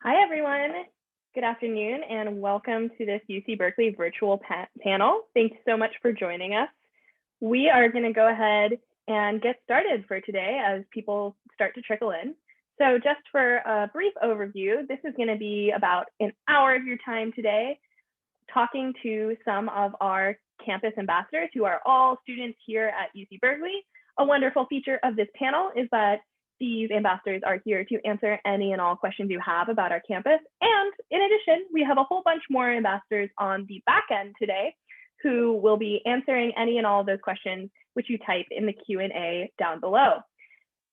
Hi, everyone. Good afternoon, and welcome to this UC Berkeley virtual panel. Thanks so much for joining us. We are going to go ahead and get started for today as people start to trickle in. So just for a brief overview, this is going to be about an hour of your time today, talking to some of our campus ambassadors who are all students here at UC Berkeley. A wonderful feature of this panel is that these ambassadors are here to answer any and all questions you have about our campus. And in addition, we have a whole bunch more ambassadors on the back end today who will be answering any and all of those questions which you type in the Q&A down below.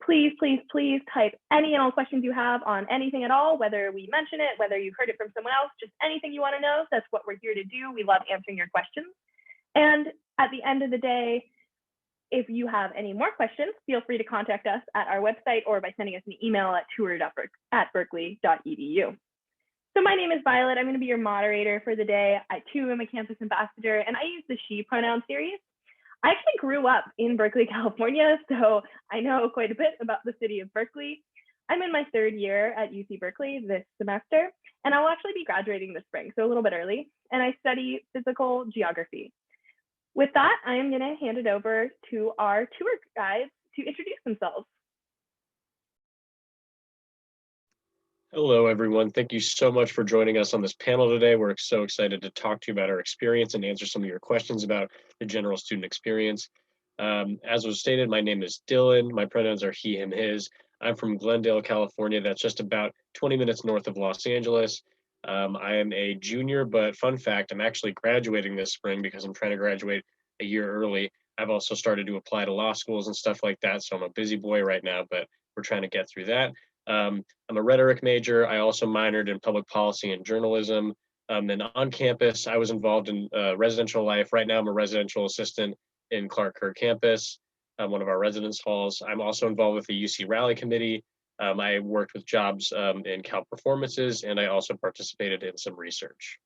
Please, please, please type any and all questions you have on anything at all, whether we mention it, whether you heard it from someone else, just anything you want to know. That's what we're here to do. We love answering your questions. And at the end of the day, if you have any more questions, feel free to contact us at our website or by sending us an email at tour@berkeley.edu. So my name is Violet. I'm going to be your moderator for the day. I too am a campus ambassador, and I use the she pronoun series. I actually grew up in Berkeley, California, so I know quite a bit about the city of Berkeley. I'm in my third year at UC Berkeley this semester, and I'll actually be graduating this spring, so a little bit early, and I study physical geography. With that, I am going to hand it over to our tour guides to introduce themselves. Hello, everyone. Thank you so much for joining us on this panel today. We're so excited to talk to you about our experience and answer some of your questions about the general student experience. As was stated, my name is Dylan. My pronouns are he, him, his. I'm from Glendale, California. That's just about 20 minutes north of Los Angeles. I am a junior, but fun fact, I'm actually graduating this spring because I'm trying to graduate a year early. I've also started to apply to law schools and stuff like that, so I'm a busy boy right now, but we're trying to get through that. I'm a rhetoric major. I also minored in public policy and journalism. And on campus, I was involved in residential life. Right now, I'm a residential assistant in Clark Kerr campus, one of our residence halls. I'm also involved with the UC Rally Committee. I worked with jobs in Cal Performances, and I also participated in some research.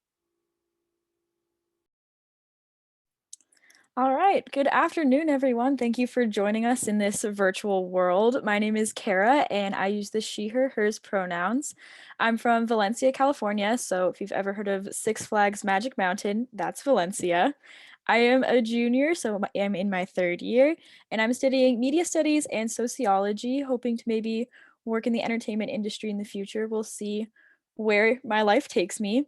All right, good afternoon, everyone. Thank you for joining us in this virtual world. My name is Kara, and I use the she, her, hers pronouns. I'm from Valencia, California, so if you've ever heard of Six Flags Magic Mountain, that's Valencia. I am a junior, so I'm in my third year, and I'm studying Media Studies and Sociology, hoping to maybe work in the entertainment industry in the future. We'll see where my life takes me.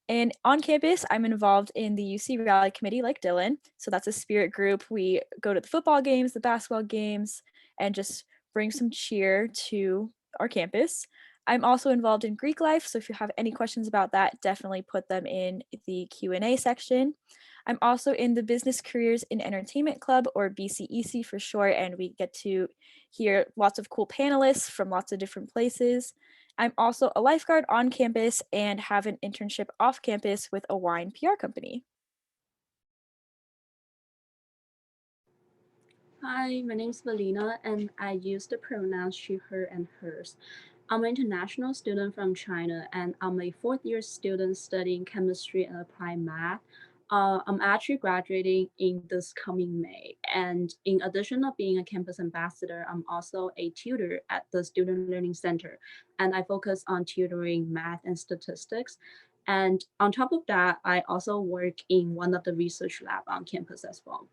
And on campus, I'm involved in the UC Rally Committee like Dylan. So that's a spirit group. We go to the football games, the basketball games, and just bring some cheer to our campus. I'm also involved in Greek life, so if you have any questions about that, definitely put them in the Q&A section. I'm also in the Business Careers in Entertainment Club, or BCEC for short, and we get to hear lots of cool panelists from lots of different places. I'm also a lifeguard on campus and have an internship off campus with a wine PR company. Hi, my name is Vilyna, and I use the pronouns she, her, and hers. I'm an international student from China, and I'm a fourth-year student studying chemistry and applied math. I'm actually graduating in this coming May, and in addition of being a campus ambassador, I'm also a tutor at the Student Learning Center, and I focus on tutoring math and statistics. And on top of that, I also work in one of the research labs on campus as well.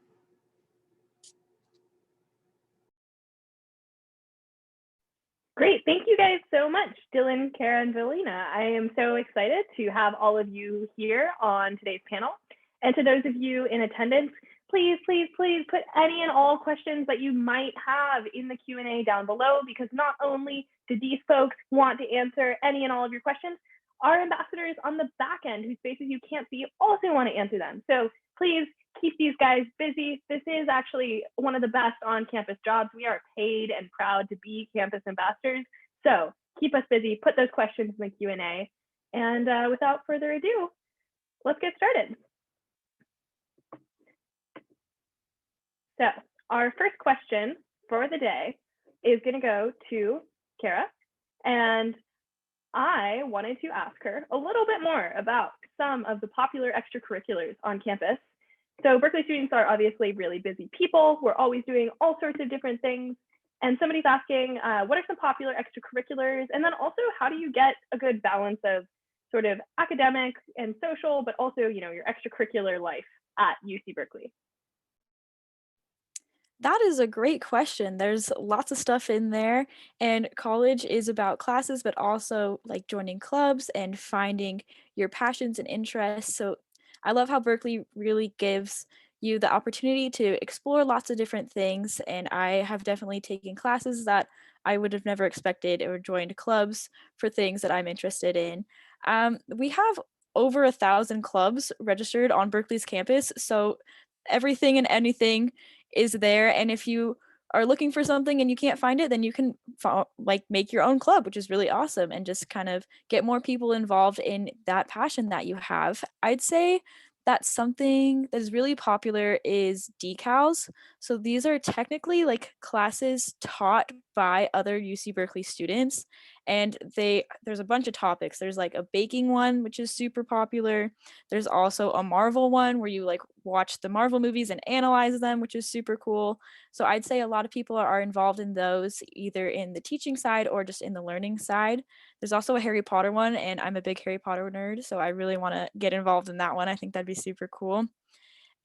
Great. Thank you guys so much, Dylan, Kara, and Vilyna. I am so excited to have all of you here on today's panel. And to those of you in attendance, please, please, please put any and all questions that you might have in the Q&A down below, because not only do these folks want to answer any and all of your questions, our ambassadors on the back end, whose faces you can't see, also want to answer them. So please keep these guys busy. This is actually one of the best on-campus jobs. We are paid and proud to be campus ambassadors. So keep us busy, put those questions in the Q&A. And without further ado, let's get started. So our first question for the day is going to go to Kara. And I wanted to ask her a little bit more about some of the popular extracurriculars on campus. So Berkeley students are obviously really busy people. We're always doing all sorts of different things. And somebody's asking, what are some popular extracurriculars? And then also, how do you get a good balance of sort of academic and social, but also, your extracurricular life at UC Berkeley? That is a great question. There's lots of stuff in there, and college is about classes, but also like joining clubs and finding your passions and interests. So I love how Berkeley really gives you the opportunity to explore lots of different things. And I have definitely taken classes that I would have never expected or joined clubs for things that I'm interested in. We have over 1,000 clubs registered on Berkeley's campus. So everything and anything is there, and if you are looking for something and you can't find it, then you can like make your own club, which is really awesome, and just kind of get more people involved in that passion that you have. I'd say that something that is really popular is decals. So these are technically like classes taught by other UC Berkeley students, and there's a bunch of topics. There's like a baking one, which is super popular. There's also a Marvel one where you like watch the Marvel movies and analyze them, which is super cool. So I'd say a lot of people are involved in those, either in the teaching side or just in the learning side. There's also a Harry Potter one, and I'm a big Harry Potter nerd, so I really want to get involved in that one. I think that'd be super cool.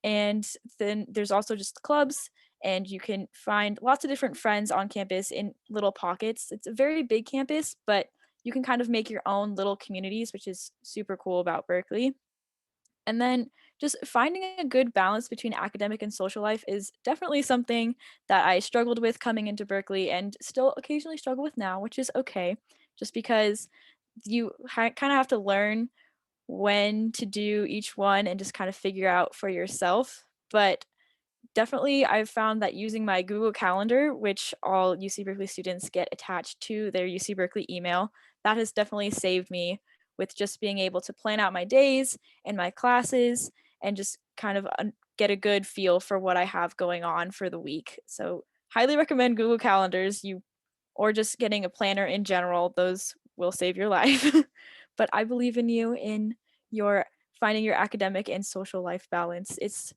And then there's also just clubs, and you can find lots of different friends on campus in little pockets. It's a very big campus, but you can kind of make your own little communities, which is super cool about Berkeley. And then just finding a good balance between academic and social life is definitely something that I struggled with coming into Berkeley and still occasionally struggle with now, which is okay, just because you kind of have to learn when to do each one and just kind of figure out for yourself. But definitely, I've found that using my Google Calendar, which all UC Berkeley students get attached to their UC Berkeley email, that has definitely saved me with just being able to plan out my days and my classes and just kind of get a good feel for what I have going on for the week. So, highly recommend Google Calendars, or just getting a planner in general. Those will save your life. But I believe in you in your finding your academic and social life balance. It's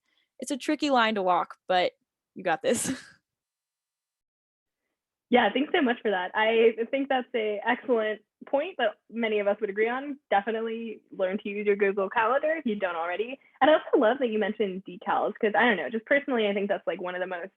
a tricky line to walk, but you got this. Yeah, thanks so much for that. I think that's an excellent point that many of us would agree on. Definitely learn to use your Google Calendar if you don't already. And I also love that you mentioned decals, because I don't know, just personally, I think that's like one of the most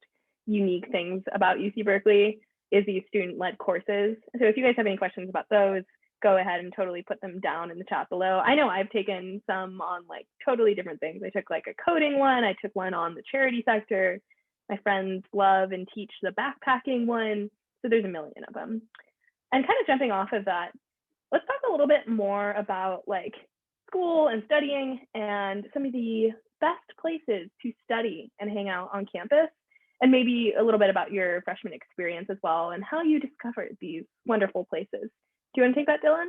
unique things about UC Berkeley is these student-led courses. So if you guys have any questions about those, go ahead and totally put them down in the chat below. I know I've taken some on like totally different things. I took like a coding one. I took one on the charity sector. My friends love and teach the backpacking one. So there's a million of them. And kind of jumping off of that, let's talk a little bit more about like school and studying and some of the best places to study and hang out on campus, and maybe a little bit about your freshman experience as well and how you discovered these wonderful places. Do you want to take that, Dylan?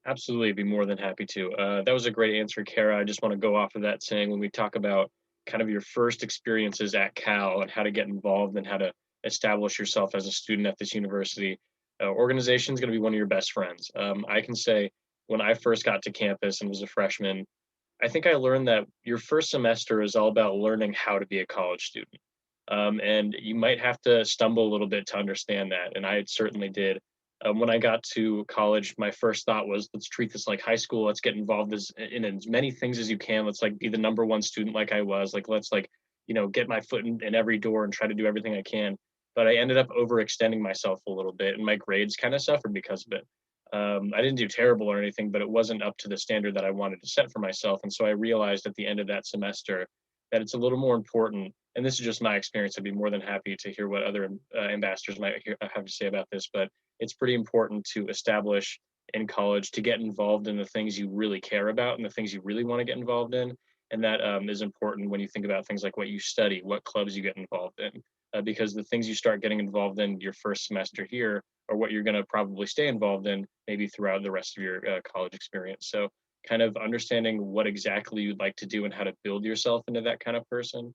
Absolutely, be more than happy to. That was a great answer, Kara. I just want to go off of that saying when we talk about kind of your first experiences at Cal and how to get involved and how to establish yourself as a student at this university, organization is going to be one of your best friends. I can say when I first got to campus and was a freshman, I think I learned that your first semester is all about learning how to be a college student. And you might have to stumble a little bit to understand that. And I certainly did. When I got to college, my first thought was, let's treat this like high school. Let's get involved in as many things as you can. Let's like be the number one student like I was. Like, let's like, get my foot in every door and try to do everything I can. But I ended up overextending myself a little bit, and my grades kind of suffered because of it. I didn't do terrible or anything, but it wasn't up to the standard that I wanted to set for myself. And so I realized at the end of that semester that it's a little more important. And this is just my experience. I'd be more than happy to hear what other ambassadors might have to say about this, but it's pretty important to establish in college to get involved in the things you really care about and the things you really want to get involved in. And that is important when you think about things like what you study, what clubs you get involved in, because the things you start getting involved in your first semester here are what you're going to probably stay involved in maybe throughout the rest of your college experience. So kind of understanding what exactly you'd like to do and how to build yourself into that kind of person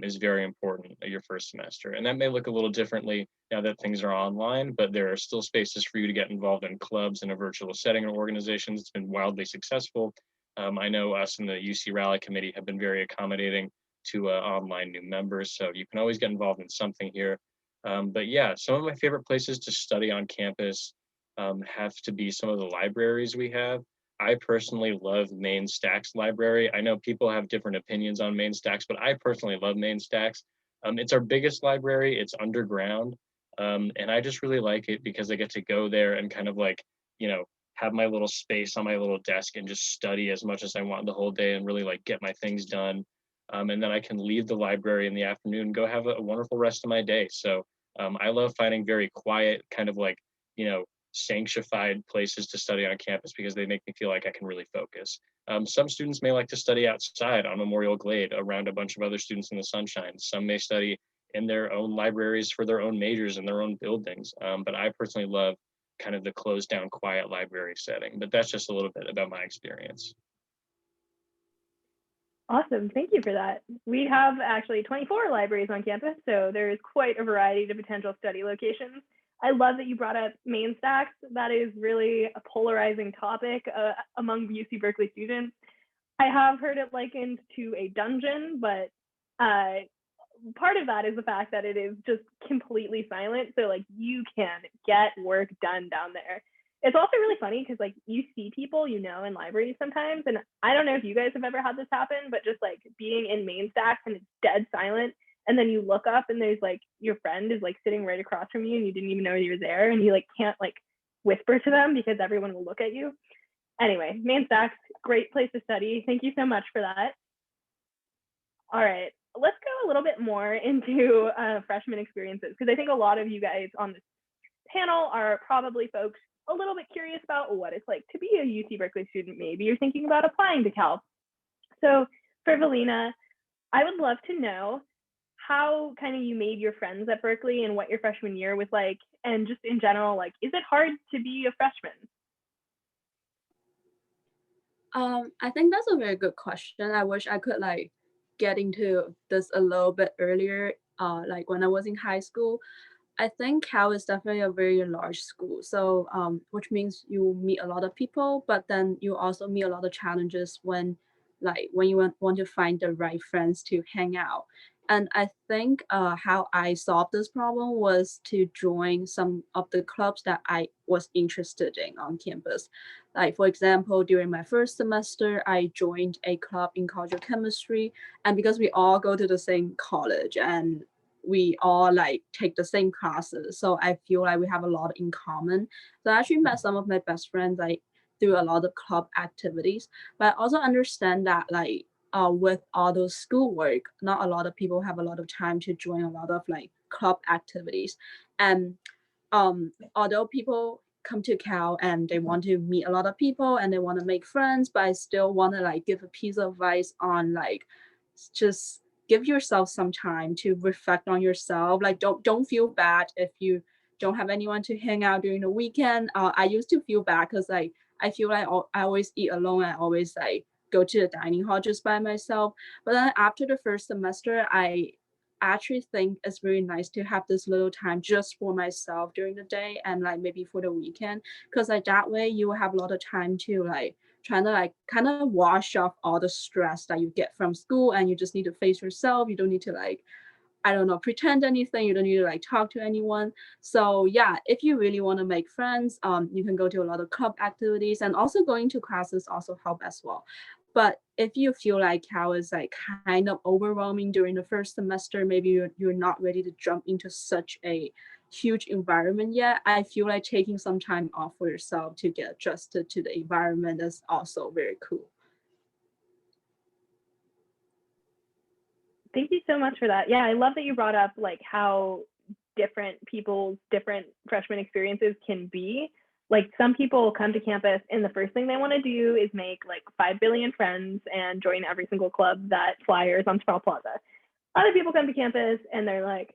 is very important at your first semester. And that may look a little differently now that things are online, but there are still spaces for you to get involved in clubs in a virtual setting or organizations. It's been wildly successful. I know us in the UC Rally Committee have been very accommodating to online new members. So you can always get involved in something here. But yeah, some of my favorite places to study on campus have to be some of the libraries we have. I personally love Main Stack's library. I know people have different opinions on Main Stacks, but I personally love Main Stacks. It's our biggest library. It's underground. And I just really like it because I get to go there and kind of like, you know, have my little space on my little desk and just study as much as I want the whole day and really like get my things done. And then I can leave the library in the afternoon and go have a wonderful rest of my day. So I love finding very quiet, kind of like, sanctified places to study on campus because they make me feel like I can really focus. Some students may like to study outside on Memorial Glade around a bunch of other students in the sunshine. Some may study in their own libraries for their own majors in their own buildings. But I personally love kind of the closed down, quiet library setting. But that's just a little bit about my experience. Awesome, thank you for that. We have actually 24 libraries on campus, so there is quite a variety of potential study locations. I love that you brought up main stacks. That is really a polarizing topic among UC Berkeley students. I have heard it likened to a dungeon, but part of that is the fact that it is just completely silent. So like you can get work done down there. It's also really funny because like you see people in libraries sometimes, and I don't know if you guys have ever had this happen, but just like being in main stacks and it's dead silent, and then you look up and there's like your friend is like sitting right across from you and you didn't even know you were there, and you like can't like whisper to them because everyone will look at you. Anyway, main stacks, great place to study. Thank you so much for that. All right, let's go a little bit more into freshman experiences, because I think a lot of you guys on this panel are probably folks a little bit curious about what it's like to be a UC Berkeley student. Maybe you're thinking about applying to Cal. So for Vilyna, I would love to know how kind of you made your friends at Berkeley and what your freshman year was like, and just in general, like, is it hard to be a freshman? I think that's a very good question. I wish I could like get into this a little bit earlier, like when I was in high school. I think Cal is definitely a very large school, so which means you meet a lot of people, but then you also meet a lot of challenges when you want to find the right friends to hang out. And I think how I solved this problem was to join some of the clubs that I was interested in on campus. Like for example, during my first semester, I joined a club in cultural chemistry, and because we all go to the same college and we all like take the same classes, so I feel like we have a lot in common. So I actually met some of my best friends like through a lot of club activities. But I also understand that like with all those schoolwork, not a lot of people have a lot of time to join a lot of like club activities. And although people come to Cal and they want to meet a lot of people and they want to make friends, but I still want to like give a piece of advice on like just give yourself some time to reflect on yourself. Like don't feel bad if you don't have anyone to hang out during the weekend. I used to feel bad because like I feel like I always eat alone. I always like go to the dining hall just by myself. But then after the first semester, I actually think it's really nice to have this little time just for myself during the day and like maybe for the weekend, because like that way you will have a lot of time to like trying to like kind of wash off all the stress that you get from school, and you just need to face yourself. You don't need to like, I don't know, pretend anything. You don't need to like talk to anyone. So yeah, if you really want to make friends, you can go to a lot of club activities, and also going to classes also help as well. But if you feel like Cal is like kind of overwhelming during the first semester, maybe you're not ready to jump into such a huge environment yet, I feel like taking some time off for yourself to get adjusted to the environment is also very cool. Thank you so much for that. Yeah, I love that you brought up like how different people's different freshman experiences can be. Like some people come to campus and the first thing they want to do is make like 5 billion friends and join every single club that flyers on Sproul Plaza. Other people come to campus and they're like,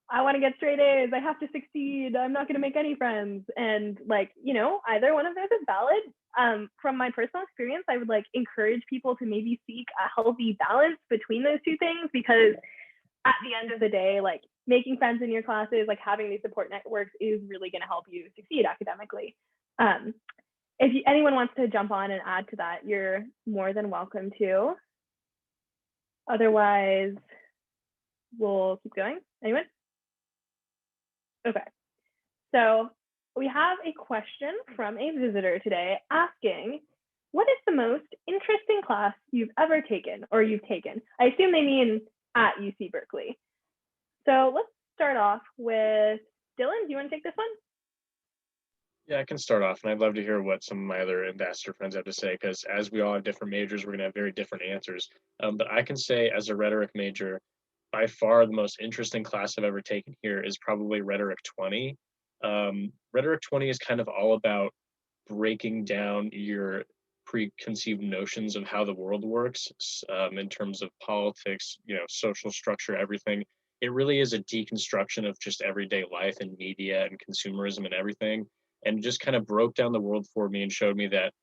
I want to get straight A's. I have to succeed. I'm not going to make any friends. And like, either one of those is valid. From my personal experience, I would like encourage people to maybe seek a healthy balance between those two things, because at the end of the day, like making friends in your classes, like having these support networks is really going to help you succeed academically. If anyone wants to jump on and add to that, you're more than welcome to. Otherwise, we'll keep going. Anyone? Okay, so we have a question from a visitor today asking, what is the most interesting class you've ever taken or you've taken? I assume they mean at UC Berkeley. So let's start off with Dylan. Do you want to take this one? Yeah, I can start off, and I'd love to hear what some of my other ambassador friends have to say, because as we all have different majors, we're going to have very different answers. But I can say, as a rhetoric major, by far the most interesting class I've ever taken here is probably Rhetoric 20. Rhetoric 20 is kind of all about breaking down your preconceived notions of how the world works, in terms of politics, social structure, everything. It really is a deconstruction of just everyday life and media and consumerism and everything, and just kind of broke down the world for me and showed me that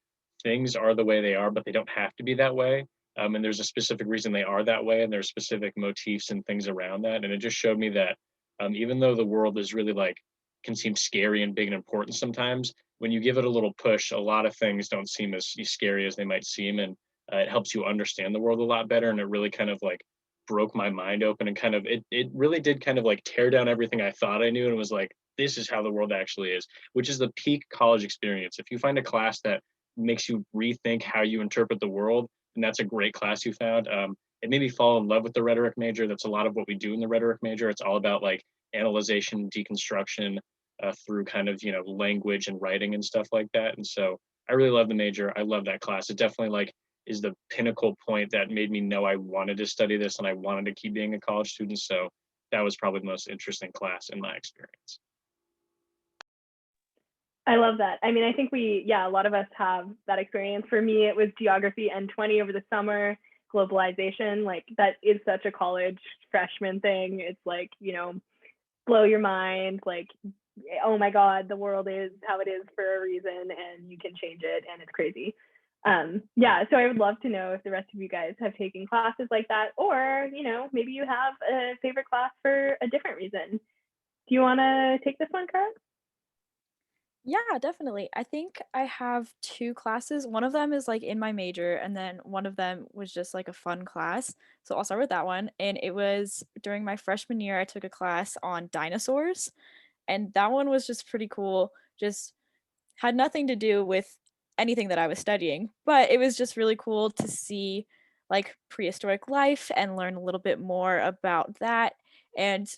things are the way they are, but they don't have to be that way. And there's a specific reason they are that way, and there's specific motifs and things around that. And it just showed me that even though the world is really can seem scary and big and important sometimes, when you give it a little push, a lot of things don't seem as scary as they might seem. And it helps you understand the world a lot better. And it really kind of broke my mind open, and kind of, it really did kind of tear down everything I thought I knew, and was like, this is how the world actually is, which is the peak college experience. If you find a class that makes you rethink how you interpret the world, and that's a great class you found. It made me fall in love with the rhetoric major. That's a lot of what we do in the rhetoric major. It's all about analyzation, deconstruction, through kind of language and writing and stuff like that. And so I really love the major. I love that class. It definitely is the pinnacle point that made me know I wanted to study this and I wanted to keep being a college student. So that was probably the most interesting class in my experience. I love that. I mean, I think a lot of us have that experience. For me, it was geography N20 over the summer, globalization. That is such a college freshman thing. It's blow your mind. Oh my God, the world is how it is for a reason and you can change it and it's crazy. So I would love to know if the rest of you guys have taken classes like that, or, maybe you have a favorite class for a different reason. Do you want to take this one, Kara? Yeah, definitely. I think I have two classes. One of them is in my major, and then one of them was just a fun class. So I'll start with that one. And it was during my freshman year, I took a class on dinosaurs, and that one was just pretty cool. Just had nothing to do with anything that I was studying, but it was just really cool to see prehistoric life and learn a little bit more about that. And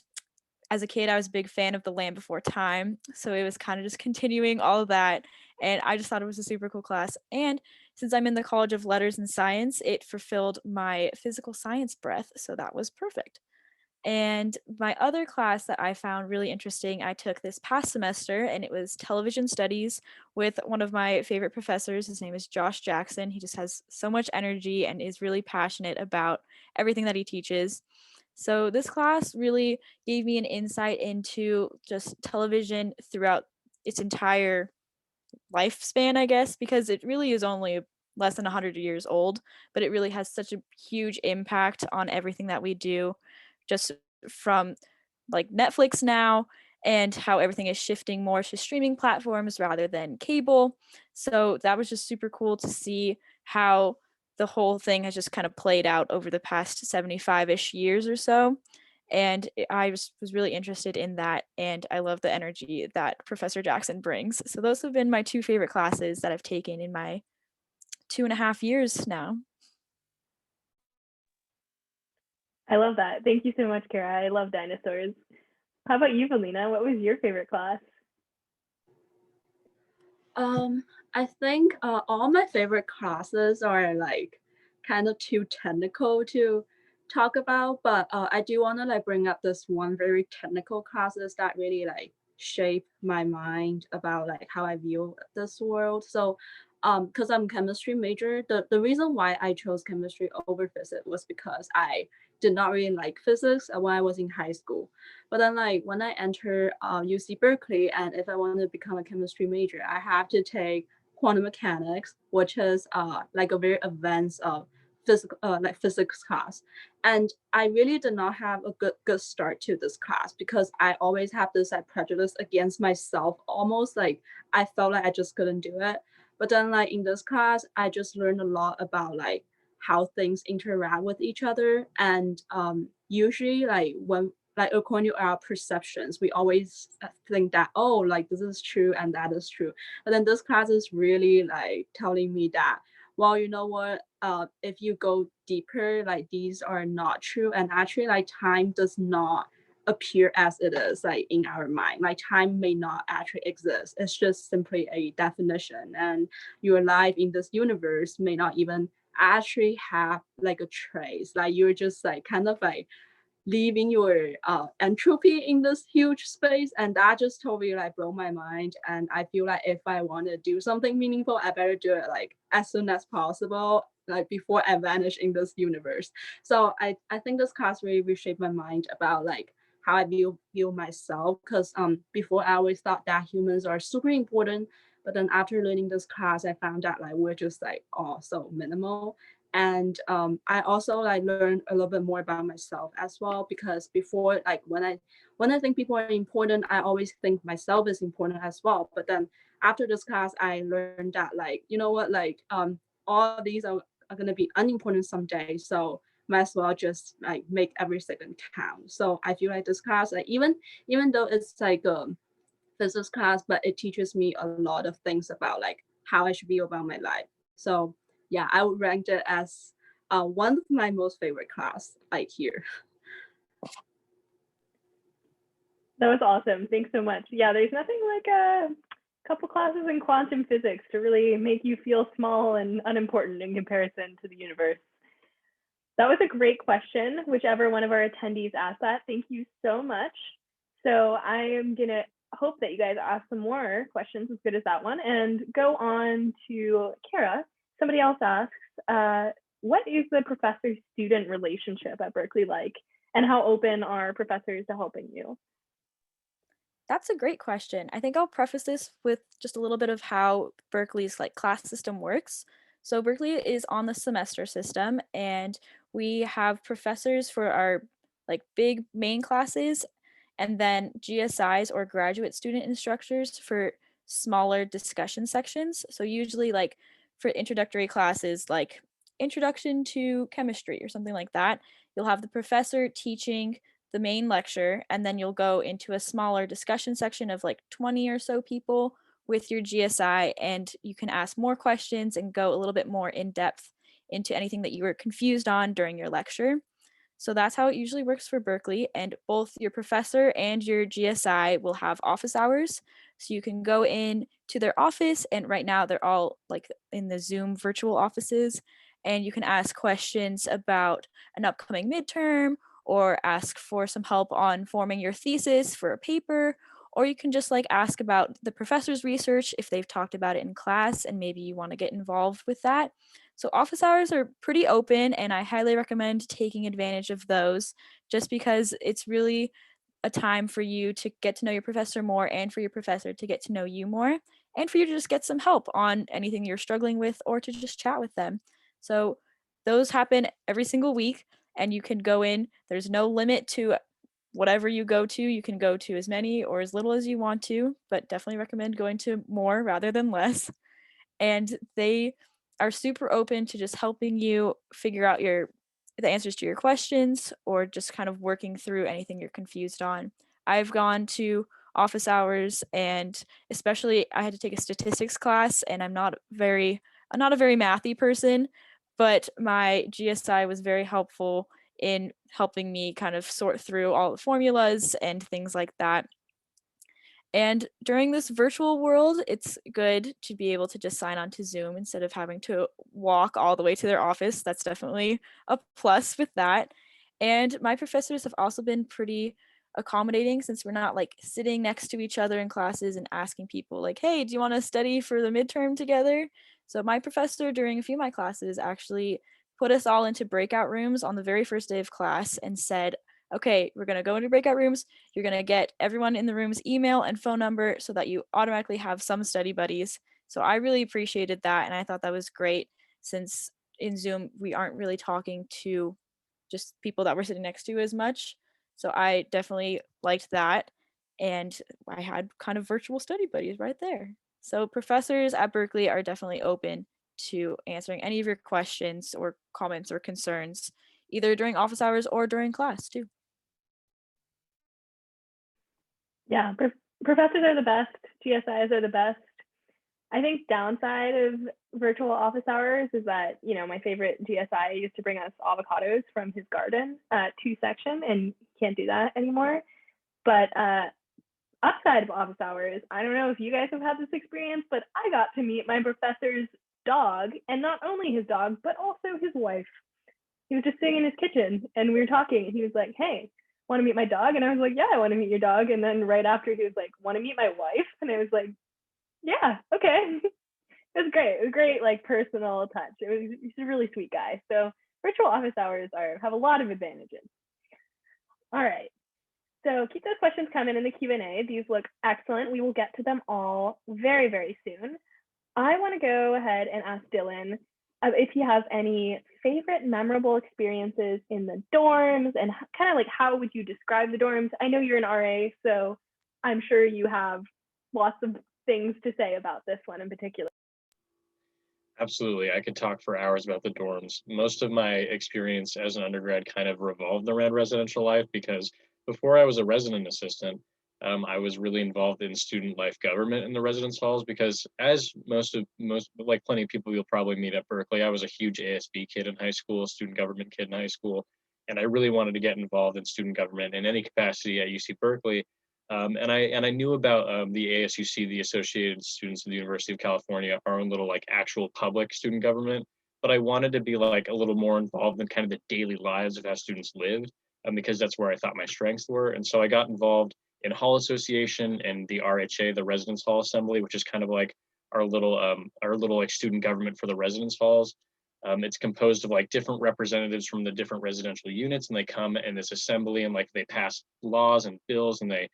as a kid, I was a big fan of The Land Before Time, so it was kind of just continuing all of that, and I just thought it was a super cool class. And since I'm in the College of Letters and Science, it fulfilled my physical science breath, so that was perfect. And my other class that I found really interesting, I took this past semester, and it was television studies with one of my favorite professors. His name is Josh Jackson. He just has so much energy and is really passionate about everything that he teaches. So this class really gave me an insight into just television throughout its entire lifespan, I guess, because it really is only less than 100 years old, but it really has such a huge impact on everything that we do, just from Netflix now, and how everything is shifting more to streaming platforms rather than cable. So that was just super cool to see how the whole thing has just kind of played out over the past 75-ish years or so. And I was really interested in that, and I love the energy that Professor Jackson brings. So those have been my two favorite classes that I've taken in my 2.5 years now. I love that. Thank you so much, Kara. I love dinosaurs. How about you, Vilyna? What was your favorite class? I think all my favorite classes are kind of too technical to talk about, but I do want to bring up this one very technical classes that really shape my mind about how I view this world. So because I'm chemistry major, the reason why I chose chemistry over physics was because I did not really like physics when I was in high school. But then when I enter UC Berkeley, and if I want to become a chemistry major, I have to take quantum mechanics, which is a very advanced physics class. And I really did not have a good start to this class because I always have this prejudice against myself, almost I felt like I just couldn't do it. But then in this class, I just learned a lot about how things interact with each other. And usually when like according to our perceptions, we always think that, oh, like this is true and that is true. But then this class is really like telling me that, well, you know what, if you go deeper, like these are not true. And actually like time does not appear as it is like in our mind. Like time may not actually exist. It's just simply a definition. And your life in this universe may not even actually have like a trace. Like you're just like kind of like leaving your entropy in this huge space. And that just totally like broke my mind. And I feel like if I want to do something meaningful, I better do it like as soon as possible, like before I vanish in this universe. So I think this class really reshaped my mind about like how I view myself. Because before I always thought that humans are super important, but then after learning this class, I found that like we're just like all so minimal. And I also like learned a little bit more about myself as well, because before, like when I think people are important, I always think myself is important as well. But then after this class, I learned that like, you know what, like all these are gonna be unimportant someday, so might as well just like make every second count. So I feel like this class, like even though it's like a physics class, but it teaches me a lot of things about like how I should be about my life. So yeah, I would rank it as one of my most favorite class like here. That was awesome. Thanks so much. Yeah, there's nothing like a couple classes in quantum physics to really make you feel small and unimportant in comparison to the universe. That was a great question, whichever one of our attendees asked that. Thank you so much. So I am going to hope that you guys ask some more questions as good as that one and go on to Kara. Somebody else asks, what is the professor-student relationship at Berkeley like, and how open are professors to helping you? That's a great question. I think I'll preface this with just a little bit of how Berkeley's like class system works. So Berkeley is on the semester system, and we have professors for our like big main classes, and then GSIs or graduate student instructors for smaller discussion sections. So usually like for introductory classes like introduction to chemistry or something like that, you'll have the professor teaching the main lecture, and then you'll go into a smaller discussion section of like 20 or so people with your GSI, and you can ask more questions and go a little bit more in depth into anything that you were confused on during your lecture. So that's how it usually works for Berkeley, and both your professor and your GSI will have office hours. So you can go in to their office, and right now they're all like in the Zoom virtual offices, and you can ask questions about an upcoming midterm or ask for some help on forming your thesis for a paper, or you can just like ask about the professor's research if they've talked about it in class and maybe you want to get involved with that. So office hours are pretty open, and I highly recommend taking advantage of those just because it's really a time for you to get to know your professor more and for your professor to get to know you more and for you to just get some help on anything you're struggling with or to just chat with them. So those happen every single week, and you can go in. There's no limit to whatever you go to. You can go to as many or as little as you want to, but definitely recommend going to more rather than less. And they are super open to just helping you figure out the answers to your questions or just kind of working through anything you're confused on. I've gone to office hours, and especially I had to take a statistics class, and I'm not a very mathy person, but my GSI was very helpful in helping me kind of sort through all the formulas and things like that. And during this virtual world, it's good to be able to just sign on to Zoom instead of having to walk all the way to their office. That's definitely a plus with that. And my professors have also been pretty accommodating since we're not like sitting next to each other in classes and asking people like, hey, do you want to study for the midterm together? So my professor during a few of my classes actually put us all into breakout rooms on the very first day of class and said, okay, we're going to go into breakout rooms. You're going to get everyone in the room's email and phone number so that you automatically have some study buddies. So I really appreciated that. And I thought that was great since in Zoom, we aren't really talking to just people that we're sitting next to as much. So I definitely liked that. And I had kind of virtual study buddies right there. So professors at Berkeley are definitely open to answering any of your questions or comments or concerns, either during office hours or during class too. Yeah, professors are the best. GSIs are the best. I think downside of virtual office hours is that, my favorite GSI used to bring us avocados from his garden at 2 section, and he can't do that anymore. But upside of office hours, I don't know if you guys have had this experience, but I got to meet my professor's dog, and not only his dog, but also his wife. He was just sitting in his kitchen and we were talking, and he was like, "Hey, want to meet my dog?" And I was like, "Yeah, I want to meet your dog." And then right after, he was like, "Want to meet my wife?" And I was like, "Yeah, okay." It was great. It was great, like, personal touch. He's a really sweet guy. So virtual office hours have a lot of advantages. All right. So keep those questions coming in the Q&A. These look excellent. We will get to them all very, very soon. I want to go ahead and ask Dylan if he has any favorite memorable experiences in the dorms, and kind of like, how would you describe the dorms? I know you're an RA, so I'm sure you have lots of things to say about this one in particular. Absolutely. I could talk for hours about the dorms. Most of my experience as an undergrad kind of revolved around residential life because before I was a resident assistant, I was really involved in student life government in the residence halls because as like plenty of people you'll probably meet at Berkeley, I was a huge ASB kid in high school, student government kid in high school, and I really wanted to get involved in student government in any capacity at UC Berkeley. And I knew about the ASUC, the Associated Students of the University of California, our own little like actual public student government. But I wanted to be like a little more involved in kind of the daily lives of how students lived, because that's where I thought my strengths were. And so I got involved in Hall Association and the RHA, the Residence Hall Assembly, which is kind of like our little like student government for the residence halls. It's composed of like different representatives from the different residential units, and they come in this assembly and like they pass laws and bills, and they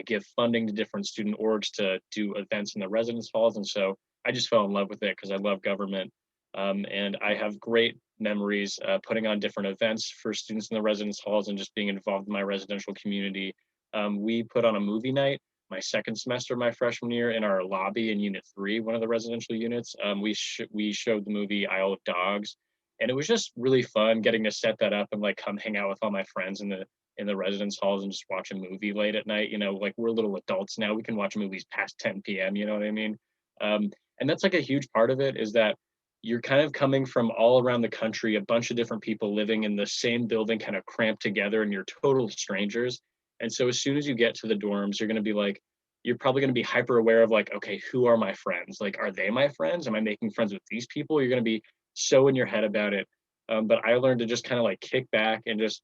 give funding to different student orgs to do events in the residence halls. And so I just fell in love with it because I love government. And I have great memories putting on different events for students in the residence halls and just being involved in my residential community. We put on a movie night my second semester of my freshman year in our lobby in Unit 3, one of the residential units. We showed the movie Isle of Dogs, and it was just really fun getting to set that up and like come hang out with all my friends in the residence halls and just watch a movie late at night. Like we're little adults now, we can watch movies past 10 p.m. You know what I mean? And that's like a huge part of it, is that you're kind of coming from all around the country, a bunch of different people living in the same building, kind of cramped together, and you're total strangers. And so as soon as you get to the dorms, you're going to be like, you're probably going to be hyper aware of like, okay, who are my friends? Like, are they my friends? Am I making friends with these people? You're going to be so in your head about it. But I learned to just kind of like kick back and just,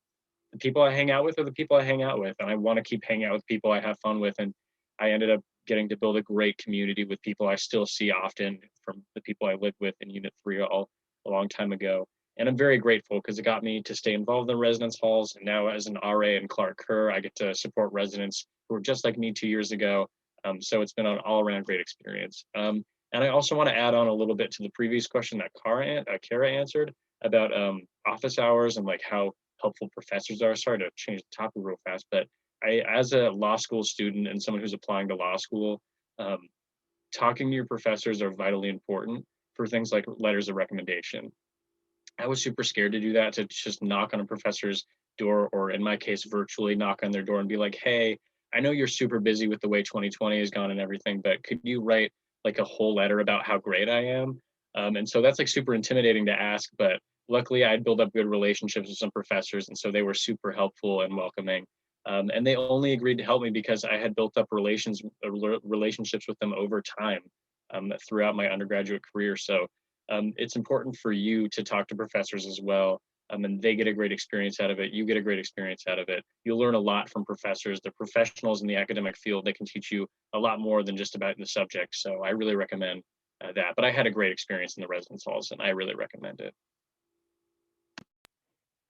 the people I hang out with are the people I hang out with, and I want to keep hanging out with people I have fun with. And I ended up getting to build a great community with people I still see often from the people I lived with in Unit 3 a long time ago. And I'm very grateful because it got me to stay involved in residence halls. And now as an RA in Clark Kerr, I get to support residents who were just like me 2 years ago. So it's been an all around great experience. And I also want to add on a little bit to the previous question that Kara answered about office hours and like how helpful professors are. Sorry to change the topic real fast, but as a law school student and someone who's applying to law school, talking to your professors are vitally important for things like letters of recommendation. I was super scared to do that, to just knock on a professor's door, or in my case, virtually knock on their door and be like, "Hey, I know you're super busy with the way 2020 has gone and everything, but could you write like a whole letter about how great I am?" And so that's like super intimidating to ask, but luckily I'd built up good relationships with some professors, and so they were super helpful and welcoming. And they only agreed to help me because I had built up relationships with them over time throughout my undergraduate career. So it's important for you to talk to professors as well. And they get a great experience out of it. You get a great experience out of it. You'll learn a lot from professors. They're professionals in the academic field. They can teach you a lot more than just about the subject. So I really recommend that. But I had a great experience in the residence halls, and I really recommend it.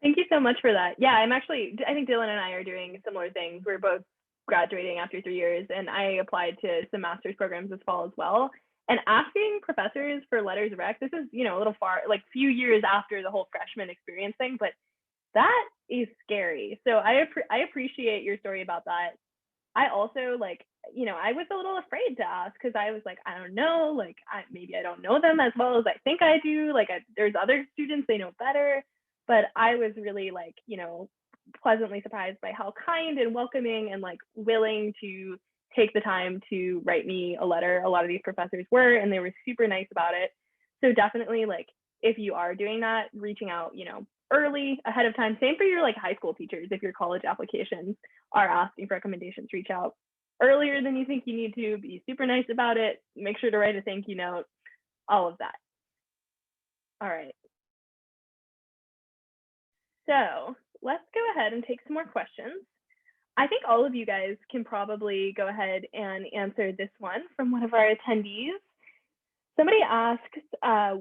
Thank you so much for that. Yeah, I think Dylan and I are doing similar things. We're both graduating after 3 years, and I applied to some master's programs this fall as well. And asking professors for letters of rec, this is, a little far, like few years after the whole freshman experience thing, but that is scary. So I appreciate your story about that. I also I was a little afraid to ask because I was like, I don't know, like maybe I don't know them as well as I think I do. Like there's other students they know better, but I was really pleasantly surprised by how kind and welcoming and like willing to take the time to write me a letter. A lot of these professors were, and they were super nice about it. So definitely, like, if you are doing that, reaching out, you know, early, ahead of time. Same for your like high school teachers. If your college applications are asking for recommendations, reach out earlier than you think you need to. Be super nice about it. Make sure to write a thank you note. All of that. All right. So let's go ahead and take some more questions. I think all of you guys can probably go ahead and answer this one from one of our attendees. Somebody asks,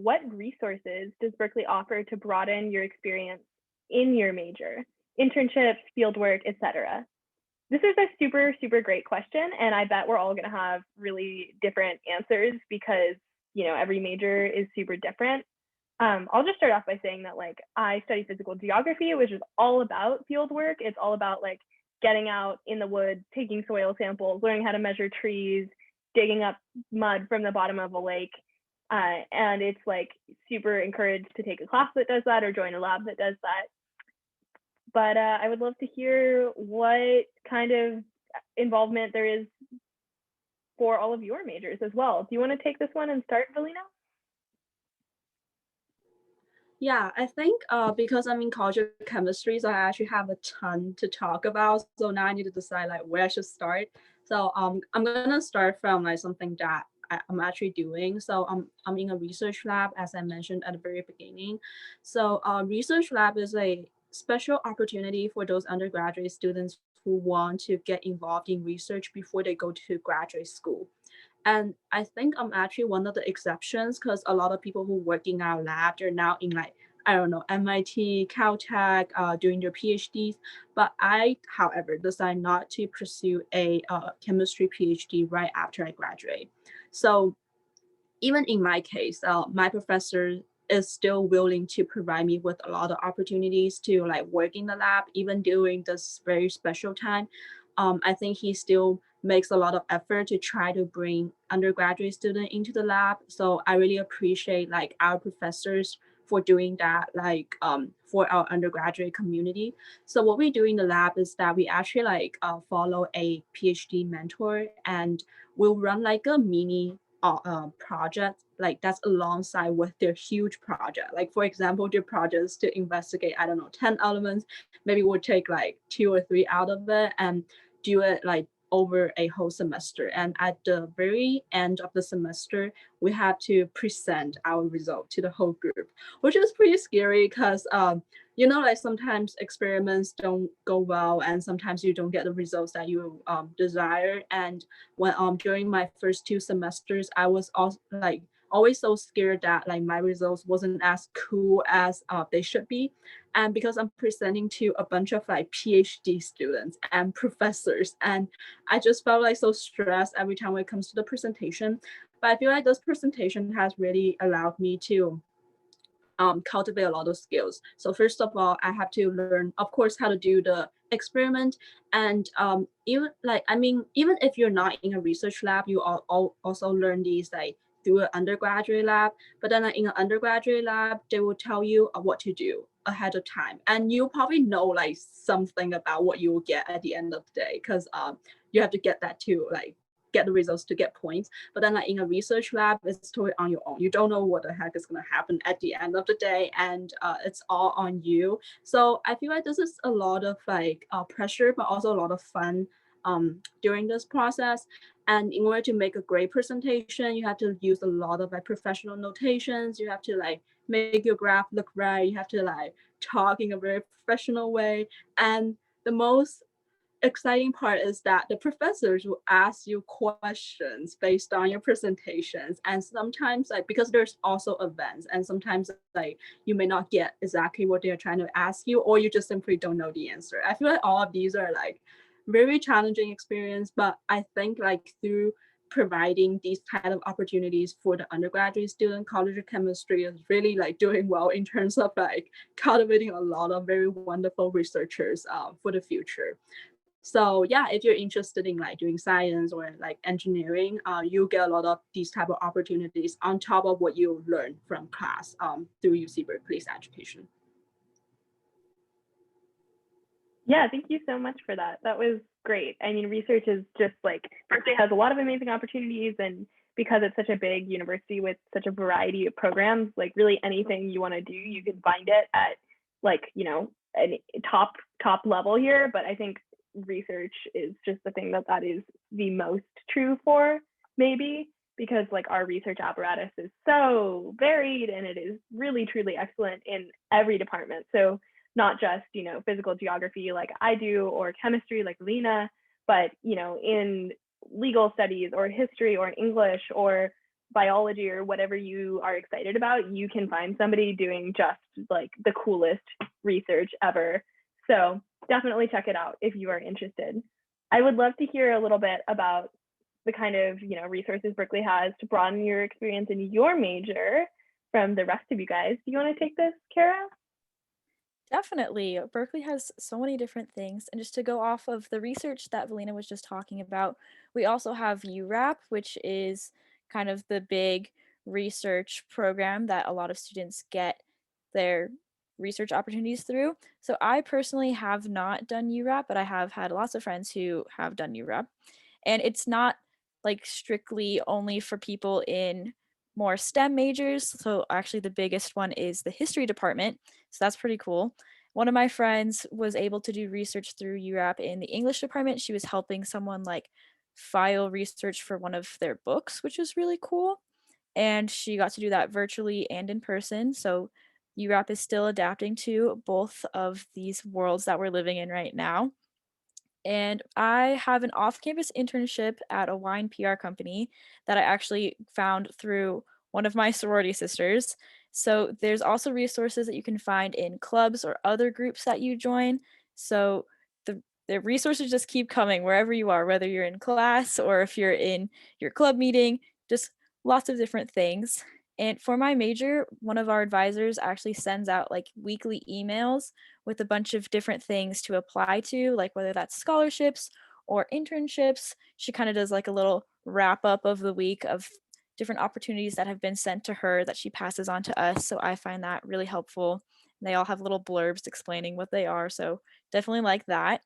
what resources does Berkeley offer to broaden your experience in your major? Internships, fieldwork, etc. This is a super, super great question, and I bet we're all going to have really different answers because, you know, every major is super different. I'll just start off by saying that, like, I study physical geography, which is all about field work. It's all about like getting out in the woods, taking soil samples, learning how to measure trees, digging up mud from the bottom of a lake. And it's like super encouraged to take a class that does that or join a lab that does that. But I would love to hear what kind of involvement there is for all of your majors as well. Do you want to take this one and start, Vilyna? Yeah, I think because I'm in college of chemistry, so I actually have a ton to talk about. So now I need to decide like where I should start. So I'm gonna start from like something that I'm actually doing. So I'm in a research lab, as I mentioned at the very beginning. So research lab is a special opportunity for those undergraduate students who want to get involved in research before they go to graduate school. And I think I'm actually one of the exceptions because a lot of people who work in our lab, they're now in like, I don't know, MIT, Caltech, doing their PhDs. But I, however, decide not to pursue a chemistry PhD right after I graduate. So even in my case, my professor is still willing to provide me with a lot of opportunities to like work in the lab, even during this very special time. I think he still makes a lot of effort to try to bring undergraduate students into the lab. So I really appreciate like our professors for doing that, like for our undergraduate community. So what we do in the lab is that we actually like follow a PhD mentor, and we'll run like a mini project like that's alongside with their huge project. Like for example, their projects to investigate, I don't know, 10 elements, maybe we'll take like 2 or 3 out of it and do it like over a whole semester. And at the very end of the semester, we have to present our result to the whole group, which is pretty scary because you know, like sometimes experiments don't go well and sometimes you don't get the results that you desire. And when during my first 2 semesters, I was also like always so scared that like my results wasn't as cool as they should be. And because I'm presenting to a bunch of like PhD students and professors, and I just felt like so stressed every time when it comes to the presentation. But I feel like this presentation has really allowed me to cultivate a lot of skills. So first of all, I have to learn, of course, how to do the experiment. And even like, I mean, even if you're not in a research lab, you also learn these like through an undergraduate lab. But then in an undergraduate lab, they will tell you what to do ahead of time. And you probably know like something about what you will get at the end of the day, because you have to get that too, like get the results to get points. But then like in a research lab, it's totally on your own. You don't know what the heck is going to happen at the end of the day, and it's all on you. So I feel like this is a lot of like pressure, but also a lot of fun during this process. And in order to make a great presentation, you have to use a lot of like professional notations. You have to like make your graph look right. You have to like talk in a very professional way. And the most exciting part is that the professors will ask you questions based on your presentations. And sometimes like, because there's also events, and sometimes like you may not get exactly what they're trying to ask you, or you just simply don't know the answer. I feel like all of these are like very challenging experience, but I think like through providing these kind of opportunities for the undergraduate student, College of Chemistry is really like doing well in terms of like cultivating a lot of very wonderful researchers for the future. So yeah, if you're interested in like doing science or like engineering, you get a lot of these type of opportunities on top of what you learn from class through UC Berkeley's education. Yeah, thank you so much for that. That was great. I mean, research is just like, Berkeley has a lot of amazing opportunities, and because it's such a big university with such a variety of programs, like really anything you want to do, you can find it at like, a top level here. But I think research is just the thing that is the most true for, maybe, because like our research apparatus is so varied and it is really truly excellent in every department. So not just, physical geography like I do, or chemistry like Vilyna, but, in legal studies or history or English or biology or whatever you are excited about, you can find somebody doing just like the coolest research ever. So definitely check it out if you are interested. I would love to hear a little bit about the kind of, resources Berkeley has to broaden your experience in your major from the rest of you guys. Do you want to take this, Kara? Definitely. Berkeley has so many different things. And just to go off of the research that Vilyna was just talking about, we also have URAP, which is kind of the big research program that a lot of students get their research opportunities through. So I personally have not done URAP, but I have had lots of friends who have done URAP. And it's not like strictly only for people in more STEM majors. So actually the biggest one is the history department. So that's pretty cool. One of my friends was able to do research through URAP in the English department. She was helping someone like file research for one of their books, which was really cool. And she got to do that virtually and in person. So URAP is still adapting to both of these worlds that we're living in right now. And I have an off-campus internship at a wine PR company that I actually found through one of my sorority sisters. So there's also resources that you can find in clubs or other groups that you join. So the resources just keep coming wherever you are, whether you're in class or if you're in your club meeting, just lots of different things. And for my major, one of our advisors actually sends out like weekly emails with a bunch of different things to apply to, like whether that's scholarships or internships. She kind of does like a little wrap up of the week of different opportunities that have been sent to her that she passes on to us. So I find that really helpful. They all have little blurbs explaining what they are. So definitely like that.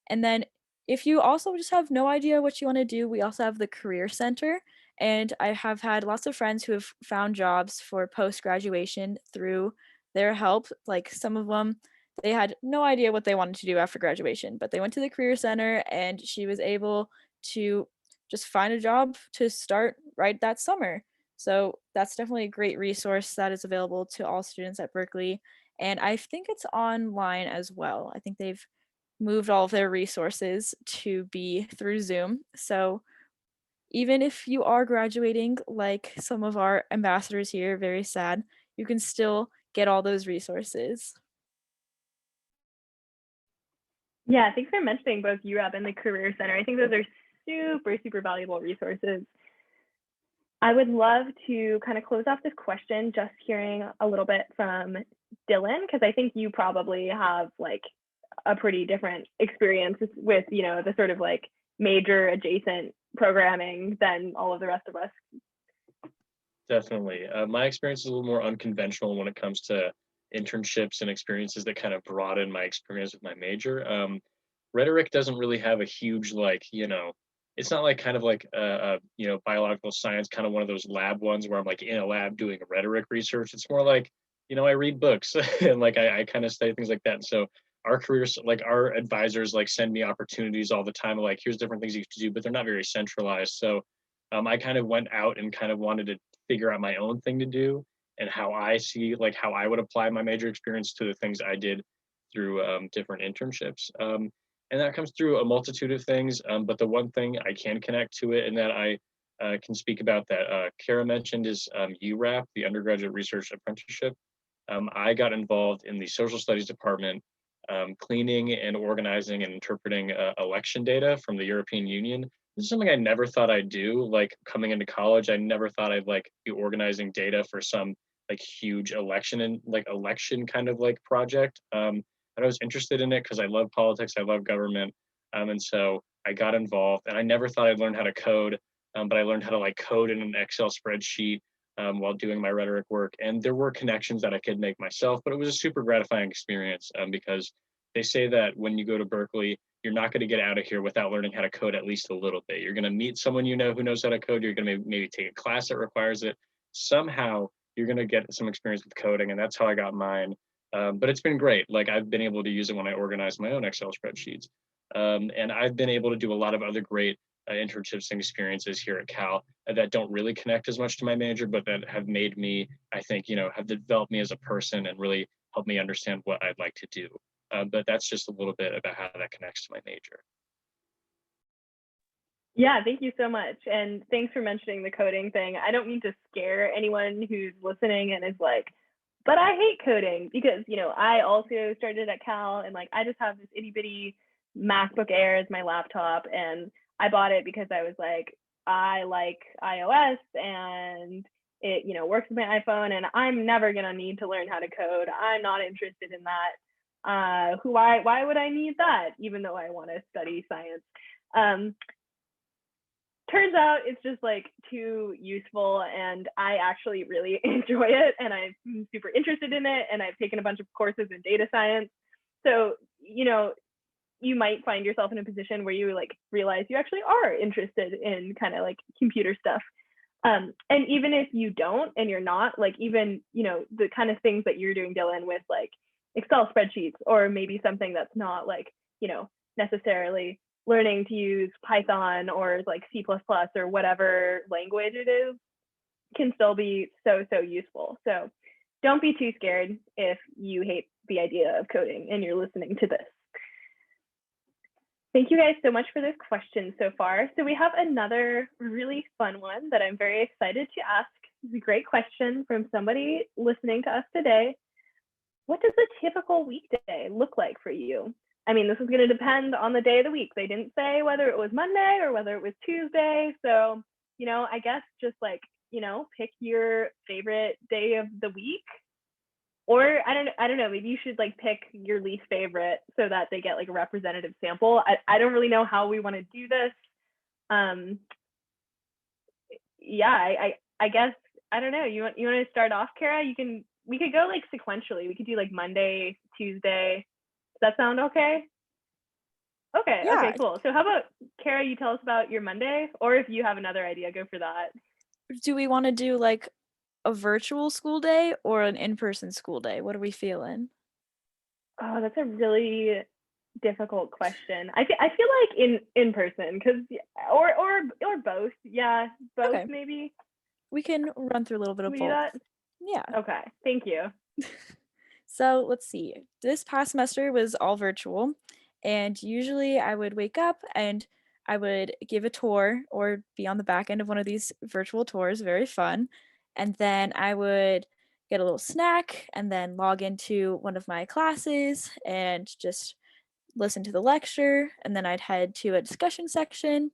And then if you also just have no idea what you want to do, we also have the Career Center. And I have had lots of friends who have found jobs for post graduation through their help. Like some of them, they had no idea what they wanted to do after graduation, but they went to the Career Center and she was able to just find a job to start right that summer. So that's definitely a great resource that is available to all students at Berkeley. And I think it's online as well. I think they've moved all of their resources to be through Zoom. So even if you are graduating, like some of our ambassadors here, very sad, you can still get all those resources. Yeah, thanks for mentioning both URAP and the Career Center. I think those are super, super valuable resources. I would love to kind of close off this question just hearing a little bit from Dylan, because I think you probably have like a pretty different experience with, the sort of like major adjacent programming than all of the rest of us. Definitely. My experience is a little more unconventional when it comes to internships and experiences that kind of broaden my experience with my major. Rhetoric doesn't really have a huge, it's not like kind of like biological science, kind of one of those lab ones where I'm like in a lab doing rhetoric research. It's more like, I read books and like I kind of study things like that. And so our careers, like our advisors, like send me opportunities all the time. Like, here's different things you have to do, but they're not very centralized. So I kind of went out and kind of wanted to figure out my own thing to do and how I see, like how I would apply my major experience to the things I did through different internships. And that comes through a multitude of things. But the one thing I can connect to it and that I can speak about that Kara mentioned is URAP, the Undergraduate Research Apprenticeship. I got involved in the social studies department, cleaning and organizing and interpreting election data from the European Union. This is something I never thought I'd do. Like coming into college, I never thought I'd like be organizing data for some like huge election and like election kind of like project. But I was interested in it because I love politics, I love government, and so I got involved. And I never thought I'd learn how to code, but I learned how to like code in an Excel spreadsheet while doing my rhetoric work. And there were connections that I could make myself, but it was a super gratifying experience because they say that when you go to Berkeley, you're not going to get out of here without learning how to code at least a little bit. You're going to meet someone you know who knows how to code. You're going to maybe take a class that requires it. Somehow you're going to get some experience with coding, and that's how I got mine. But it's been great. Like, I've been able to use it when I organize my own Excel spreadsheets. And I've been able to do a lot of other great internships and experiences here at Cal that don't really connect as much to my major, but that have made me, I think, have developed me as a person and really helped me understand what I'd like to do. But that's just a little bit about how that connects to my major. Yeah, thank you so much. And thanks for mentioning the coding thing. I don't mean to scare anyone who's listening and is like, but I hate coding, because, I also started at Cal, and like, I just have this itty bitty MacBook Air as my laptop, and I bought it because I was like, I like iOS and it, works with my iPhone, and I'm never going to need to learn how to code. I'm not interested in that. Why would I need that, even though I want to study science? Turns out it's just like too useful, and I actually really enjoy it, and I'm super interested in it, and I've taken a bunch of courses in data science. So, you might find yourself in a position where you like realize you actually are interested in kind of like computer stuff. And even if you don't, and you're not, like, even, the kind of things that you're doing, Dylan, with like Excel spreadsheets, or maybe something that's not like, necessarily learning to use Python or like C++ or whatever language it is, can still be so useful. So don't be too scared if you hate the idea of coding and you're listening to this. Thank you guys so much for this question so far. So we have another really fun one that I'm very excited to ask. It's a great question from somebody listening to us today. What does a typical weekday look like for you? I mean, this is going to depend on the day of the week. They didn't say whether it was Monday or whether it was Tuesday. So, I guess just like, pick your favorite day of the week. Or I don't know, maybe you should like pick your least favorite so that they get like a representative sample. I don't really know how we want to do this. Yeah, I guess, I don't know. You want to start off, Kara? We could go like sequentially. We could do like Monday, Tuesday. Does that sound okay? Okay, Yeah. Okay, cool. So how about, Kara, you tell us about your Monday, or if you have another idea, go for that. Do we want to do like a virtual school day or an in-person school day? What are we feeling? Oh, that's a really difficult question. I feel like in person, because or both. Yeah, both. Okay. Maybe We can run through a little bit of we do both. that. Yeah. Okay, thank you. So let's see. This past semester was all virtual, and usually I would wake up and I would give a tour or be on the back end of one of these virtual tours, very fun. And then I would get a little snack and then log into one of my classes and just listen to the lecture. And then I'd head to a discussion section.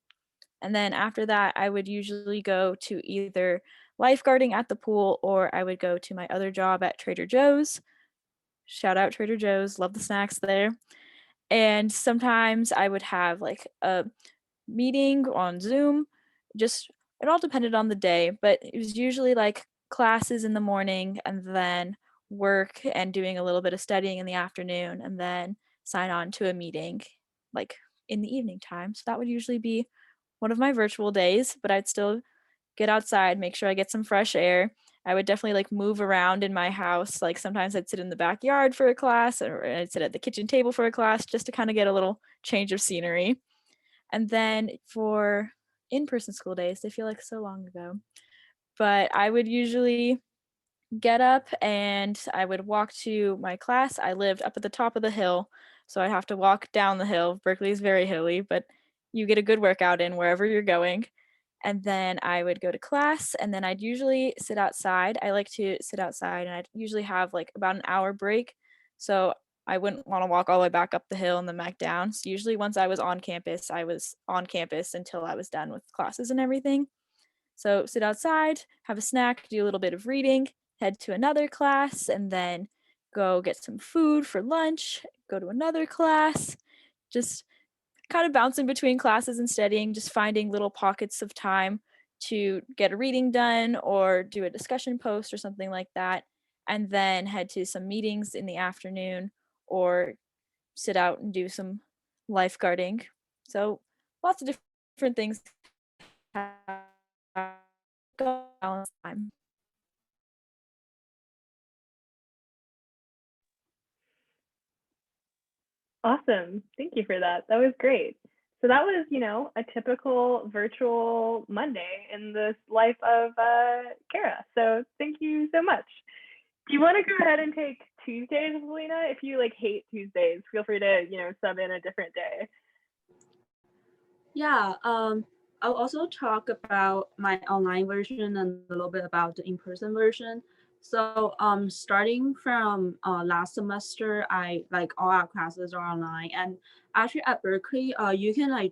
And then after that, I would usually go to either lifeguarding at the pool, or I would go to my other job at Trader Joe's. Shout out Trader Joe's, love the snacks there. And sometimes I would have like a meeting on Zoom. Just, it all depended on the day, but it was usually like classes in the morning and then work and doing a little bit of studying in the afternoon, and then sign on to a meeting like in the evening time. So that would usually be one of my virtual days, but I'd still get outside, make sure I get some fresh air. I would definitely like move around in my house. Like sometimes I'd sit in the backyard for a class, or I'd sit at the kitchen table for a class just to kind of get a little change of scenery. And then for in-person school days, they feel like so long ago. But I would usually get up and I would walk to my class. I lived up at the top of the hill, so I'd have to walk down the hill. Berkeley is very hilly, but you get a good workout in wherever you're going. And then I would go to class, and then I'd usually sit outside. I like to sit outside, and I'd usually have like about an hour break. So I wouldn't want to walk all the way back up the hill and then back down. So usually once I was on campus, I was on campus until I was done with classes and everything. So sit outside, have a snack, do a little bit of reading, head to another class, and then go get some food for lunch, go to another class, just kind of bouncing between classes and studying, just finding little pockets of time to get a reading done or do a discussion post or something like that, and then head to some meetings in the afternoon or sit out and do some lifeguarding. So lots of different things. Balance time. Awesome. Thank you for that. That was great. So that was, a typical virtual Monday in the life of Kara. So thank you so much. Do you want to go ahead and take Tuesdays, Vilyna? If you hate Tuesdays, feel free to, sub in a different day. Yeah, I'll also talk about my online version and a little bit about the in-person version. So starting from last semester, I all our classes are online, and actually at Berkeley, you can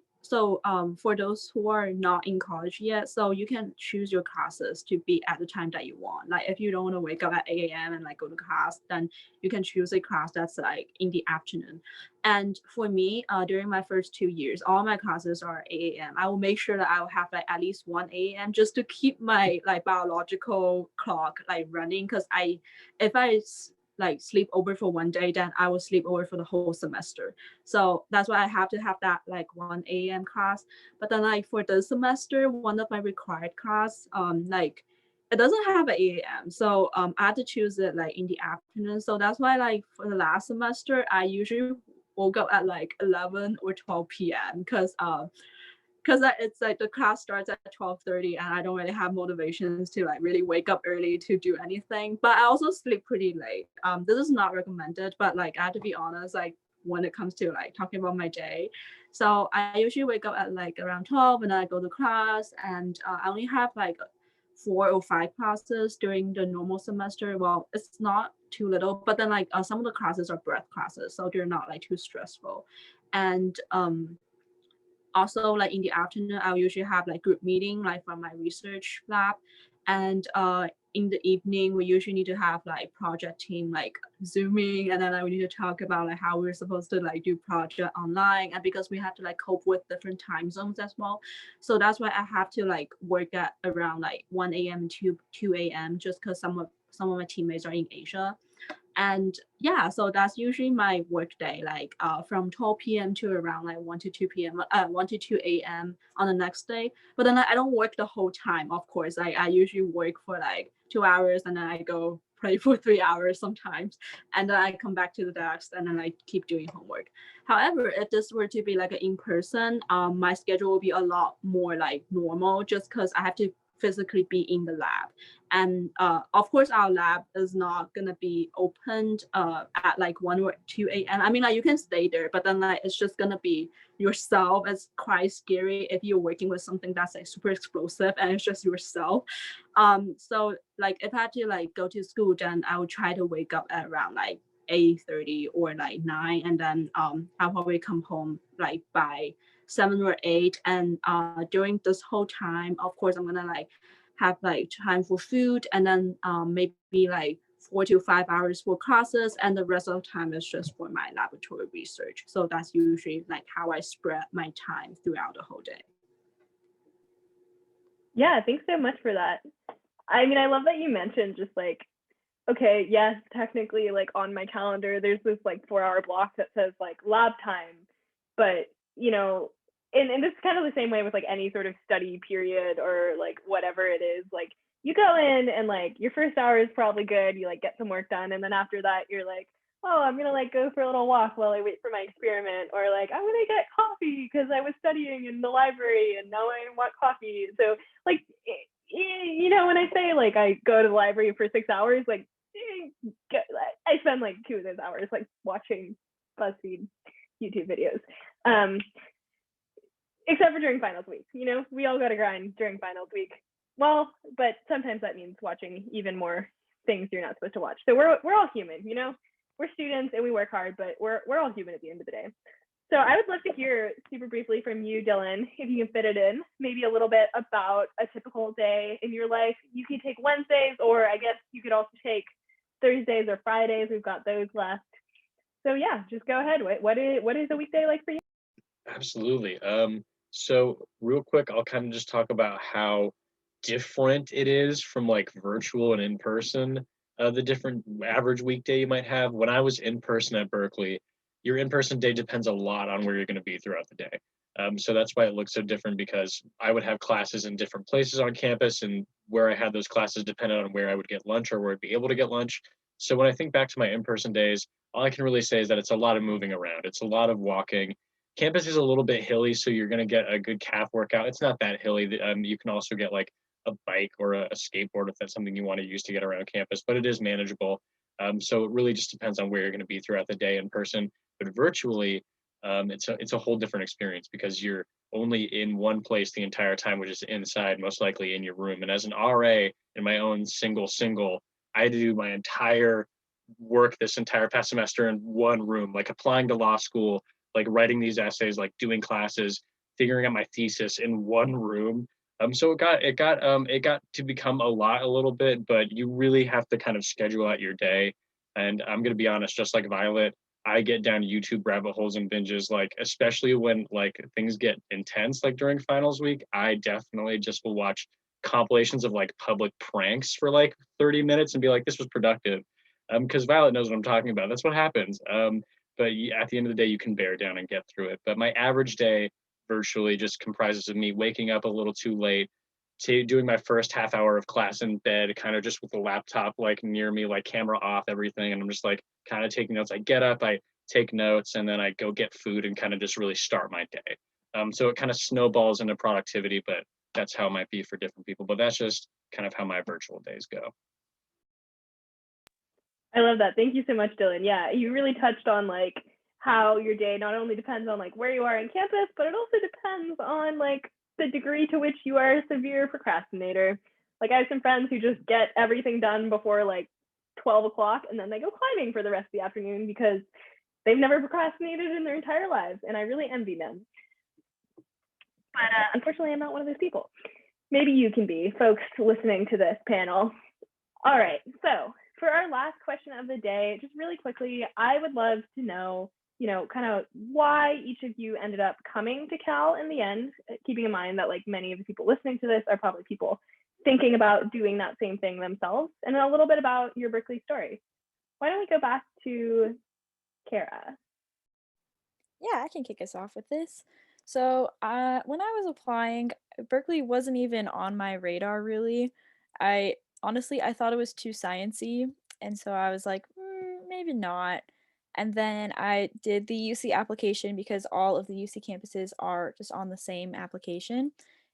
for those who are not in college yet, so you can choose your classes to be at the time that you want. Like if you don't want to wake up at 8 a.m. and go to class, then you can choose a class that's in the afternoon. And for me, during my first 2 years, all my classes are 8 a.m. I will make sure that I will have at least 1 a.m. just to keep my biological clock running. Because if I sleep over for one day, then I will sleep over for the whole semester. So that's why I have to have that 1 a.m. class. But then for this semester, one of my required class, it doesn't have an 8 a.m. So I had to choose it in the afternoon. So that's why for the last semester, I usually woke up at 11 or 12 p.m. because it's the class starts at 12:30 and I don't really have motivations to really wake up early to do anything. But I also sleep pretty late. This is not recommended, but I have to be honest, when it comes to talking about my day. So I usually wake up at around 12 and then I go to class, and I only have 4 or 5 classes during the normal semester. Well, it's not too little, but then some of the classes are breath classes, so they're not too stressful. And also in the afternoon, I'll usually have group meeting from my research lab, and in the evening we usually need to have project team zooming, and then we need to talk about how we're supposed to do project online, and because we have to cope with different time zones as well. So that's why I have to work at around 1 a.m. to 2 a.m. just because some of my teammates are in Asia. And yeah, so that's usually my work day, from 12 p.m. to around 1 to 2 p.m. 1 to 2 a.m. on the next day. But then I don't work the whole time, of course. I usually work for 2 hours, and then I go play for 3 hours sometimes, and then I come back to the desk, and then I keep doing homework. However, if this were to be an in-person, my schedule will be a lot more normal, just because I have to physically be in the lab. And of course our lab is not gonna be opened at 1 or 2 a.m. I mean, you can stay there, but then it's just gonna be yourself. It's quite scary if you're working with something that's super explosive and it's just yourself. So if I had to go to school, then I would try to wake up at around 8:30 or 9, and then I'll probably come home by 7 or 8. And during this whole time, of course, I'm gonna have time for food, and then maybe 4 to 5 hours for classes, and the rest of the time is just for my laboratory research. So that's usually how I spread my time throughout the whole day. Yeah, thanks so much for that. I mean, I love that you mentioned just okay, yes, technically on my calendar, there's this 4-hour block that says lab time, but and this is kind of the same way with any sort of study period or whatever it is. You go in and your first hour is probably good, you get some work done, and then after that you're oh, I'm gonna go for a little walk while I wait for my experiment, or I'm gonna get coffee because I was studying in the library and now I want coffee. So when I say I go to the library for 6 hours, I spend 2 of those hours watching BuzzFeed YouTube videos. Except for during finals week, we all got to grind during finals week. Well, but sometimes that means watching even more things you're not supposed to watch. So we're all human, we're students and we work hard, but we're all human at the end of the day. So I would love to hear super briefly from you, Dylan, if you can fit it in, maybe a little bit about a typical day in your life. You can take Wednesdays, or I guess you could also take Thursdays or Fridays. We've got those left. So yeah, just go ahead. What is a weekday like for you? Absolutely. So real quick, I'll kind of just talk about how different it is from virtual and in person. The different average weekday you might have. When I was in person at Berkeley, your in-person day depends a lot on where you're going to be throughout the day. So that's why it looks so different, because I would have classes in different places on campus, and where I had those classes depended on where I would get lunch or where I'd be able to get lunch. So when I think back to my in-person days, all I can really say is that it's a lot of moving around. It's a lot of walking. Campus is a little bit hilly, so you're going to get a good calf workout. It's not that hilly. You can also get like a bike or a skateboard if that's something you want to use to get around campus, but it is manageable. So it really just depends on where you're going to be throughout the day in person. But virtually, it's a whole different experience, because you're only in one place the entire time, which is inside, most likely in your room. And as an RA in my own single, I had to do my entire work this entire past semester in one room, like applying to law school, like writing these essays, like doing classes, figuring out my thesis in one room. So it got to become a little bit, but you really have to kind of schedule out your day. And I'm gonna be honest, just like Violet, I get down YouTube rabbit holes and binges, like especially when like things get intense, like during finals week. I definitely just will watch compilations of like public pranks for like 30 minutes and be like, this was productive. Because Violet knows what I'm talking about. That's what happens. But at the end of the day, you can bear down and get through it. But my average day virtually just comprises of me waking up a little too late, to doing my first half hour of class in bed, kind of just with the laptop like near me, like camera off, everything. And I'm just like kind of taking notes. I get up, I take notes, and then I go get food and kind of just really start my day. So it kind of snowballs into productivity, but that's how it might be for different people. But that's just kind of how my virtual days go. I love that. Thank you so much, Dylan. Yeah, you really touched on like how your day not only depends on like where you are in campus, but it also depends on like the degree to which you are a severe procrastinator. Like I have some friends who just get everything done before like 12 o'clock, and then they go climbing for the rest of the afternoon because they've never procrastinated in their entire lives, and I really envy them. But unfortunately, I'm not one of those people. Maybe you can be, folks listening to this panel. All right, so for our last question of the day, just really quickly, I would love to know, kind of why each of you ended up coming to Cal in the end, keeping in mind that like many of the people listening to this are probably people thinking about doing that same thing themselves, and then a little bit about your Berkeley story. Why don't we go back to Kara? Yeah, I can kick us off with this. So when I was applying, Berkeley wasn't even on my radar really. I thought it was too sciencey, and so I was like, maybe not. And then I did the UC application because all of the UC campuses are just on the same application.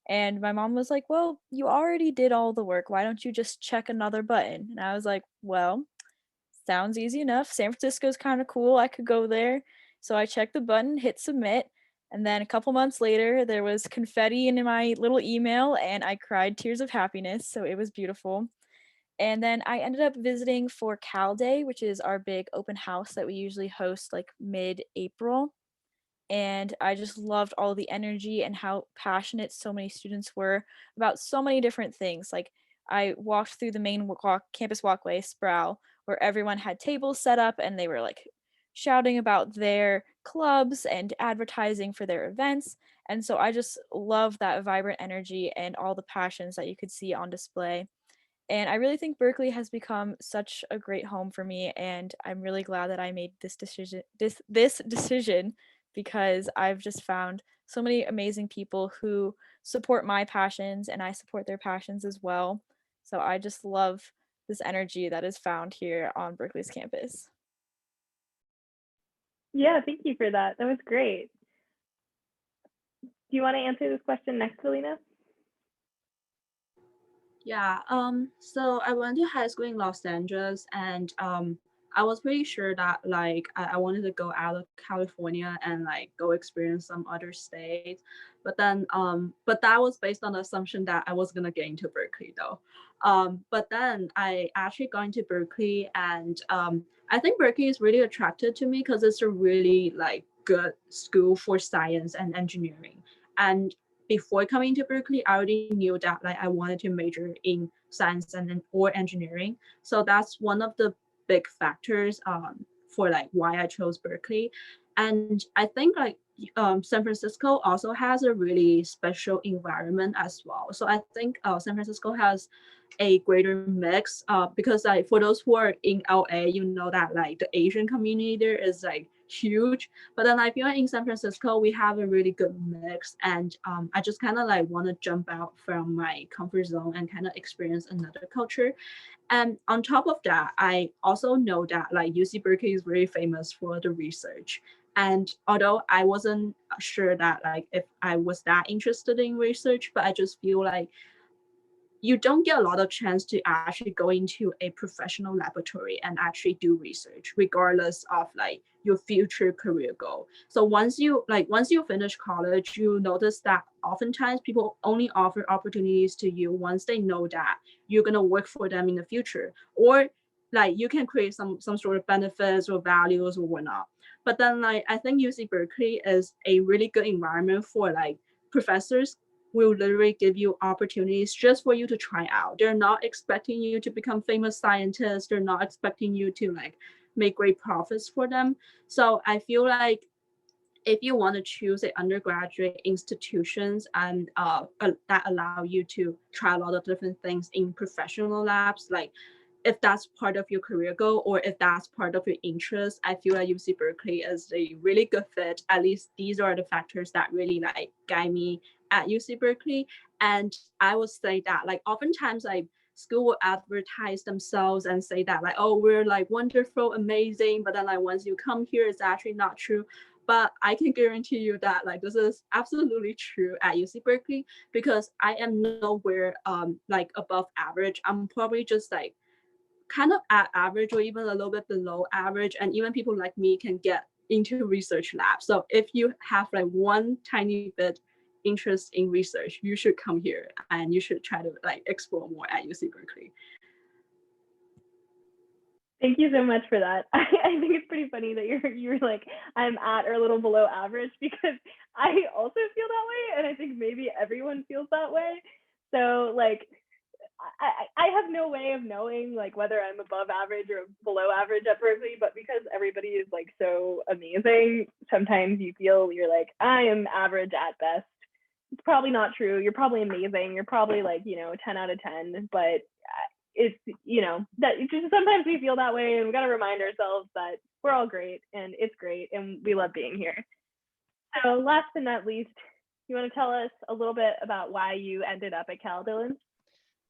And my mom was like, well, you already did all the work. Why don't you just check another button? And I was like, well, sounds easy enough. San Francisco's kind of cool. I could go there. So I checked the button, hit submit, and then a couple months later, there was confetti in my little email, and I cried tears of happiness. So it was beautiful. And then I ended up visiting for Cal Day, which is our big open house that we usually host like mid-April. And I just loved all the energy and how passionate so many students were about so many different things. Like I walked through the main campus walkway, Sproul, where everyone had tables set up and they were like shouting about their clubs and advertising for their events. And so I just love that vibrant energy and all the passions that you could see on display. And I really think Berkeley has become such a great home for me, and I'm really glad that I made this decision because I've just found so many amazing people who support my passions and I support their passions as well. So I just love this energy that is found here on Berkeley's campus. Yeah, thank you for that. That was great. Do you want to answer this question next, Vilyna? Yeah, so I went to high school in Los Angeles, and I was pretty sure that like I wanted to go out of California and like go experience some other states. But then but that was based on the assumption that I was gonna get into Berkeley though. But then I actually got into Berkeley, and I think Berkeley is really attracted to me because it's a really like good school for science and engineering. And before coming to Berkeley, I already knew that like I wanted to major in science and or engineering. So that's one of the big factors for like why I chose Berkeley. And I think like San Francisco also has a really special environment as well. So I think San Francisco has a greater mix because like for those who are in LA, you know that like the Asian community there is like huge. But then I feel like in San Francisco, we have a really good mix. And I just kind of like want to jump out from my comfort zone and kind of experience another culture. And on top of that, I also know that like UC Berkeley is very famous for the research. And although I wasn't sure that like if I was that interested in research, but I just feel like you don't get a lot of chance to actually go into a professional laboratory and actually do research, regardless of like your future career goal. So once you finish college, you notice that oftentimes people only offer opportunities to you once they know that you're gonna work for them in the future, or like you can create some sort of benefits or values or whatnot. But then like I think UC Berkeley is a really good environment for like professors will literally give you opportunities just for you to try out. They're not expecting you to become famous scientists. They're not expecting you to like make great profits for them. So I feel like if you want to choose a undergraduate institutions and that allow you to try a lot of different things in professional labs, like if that's part of your career goal or if that's part of your interest, I feel like UC Berkeley is a really good fit. At least these are the factors that really like guide me at UC Berkeley. And I would say that like oftentimes like school will advertise themselves and say that like, oh, we're like wonderful, amazing, but then like once you come here, it's actually not true. But I can guarantee you that like this is absolutely true at UC Berkeley, because I am nowhere like above average. I'm probably just like kind of at average or even a little bit below average, and even people like me can get into research labs. So if you have like one tiny bit interest in research, you should come here and you should try to like explore more at UC Berkeley. Thank you so much for that. I think it's pretty funny that you're like, I'm at or a little below average, because I also feel that way, and I think maybe everyone feels that way. So like I have no way of knowing like whether I'm above average or below average at Berkeley, but because everybody is like so amazing, sometimes you feel you're like, I am average at best. It's probably not true. You're probably amazing. You're probably like, 10 out of 10, but it's, that just sometimes we feel that way, and we got to remind ourselves that we're all great and it's great and we love being here. So last but not least, you want to tell us a little bit about why you ended up at Cal, Dylan?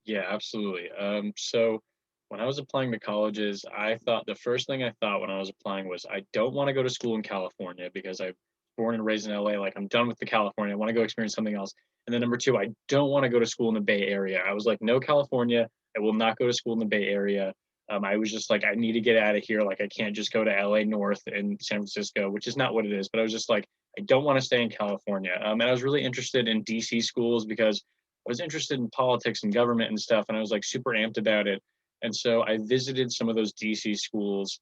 Yeah, absolutely. So when I was applying to colleges, the first thing I thought when I was applying was I don't want to go to school in California because I'm born and raised in LA. Like I'm done with the California. I want to go experience something else. And then number two, I don't want to go to school in the Bay Area. I was like, no, California. I will not go to school in the Bay Area. I was just like, I need to get out of here. Like I can't just go to LA North in San Francisco, which is not what it is. But I was just like, I don't want to stay in California. And I was really interested in DC schools because I was interested in politics and government and stuff, and I was like super amped about it. And so I visited some of those DC schools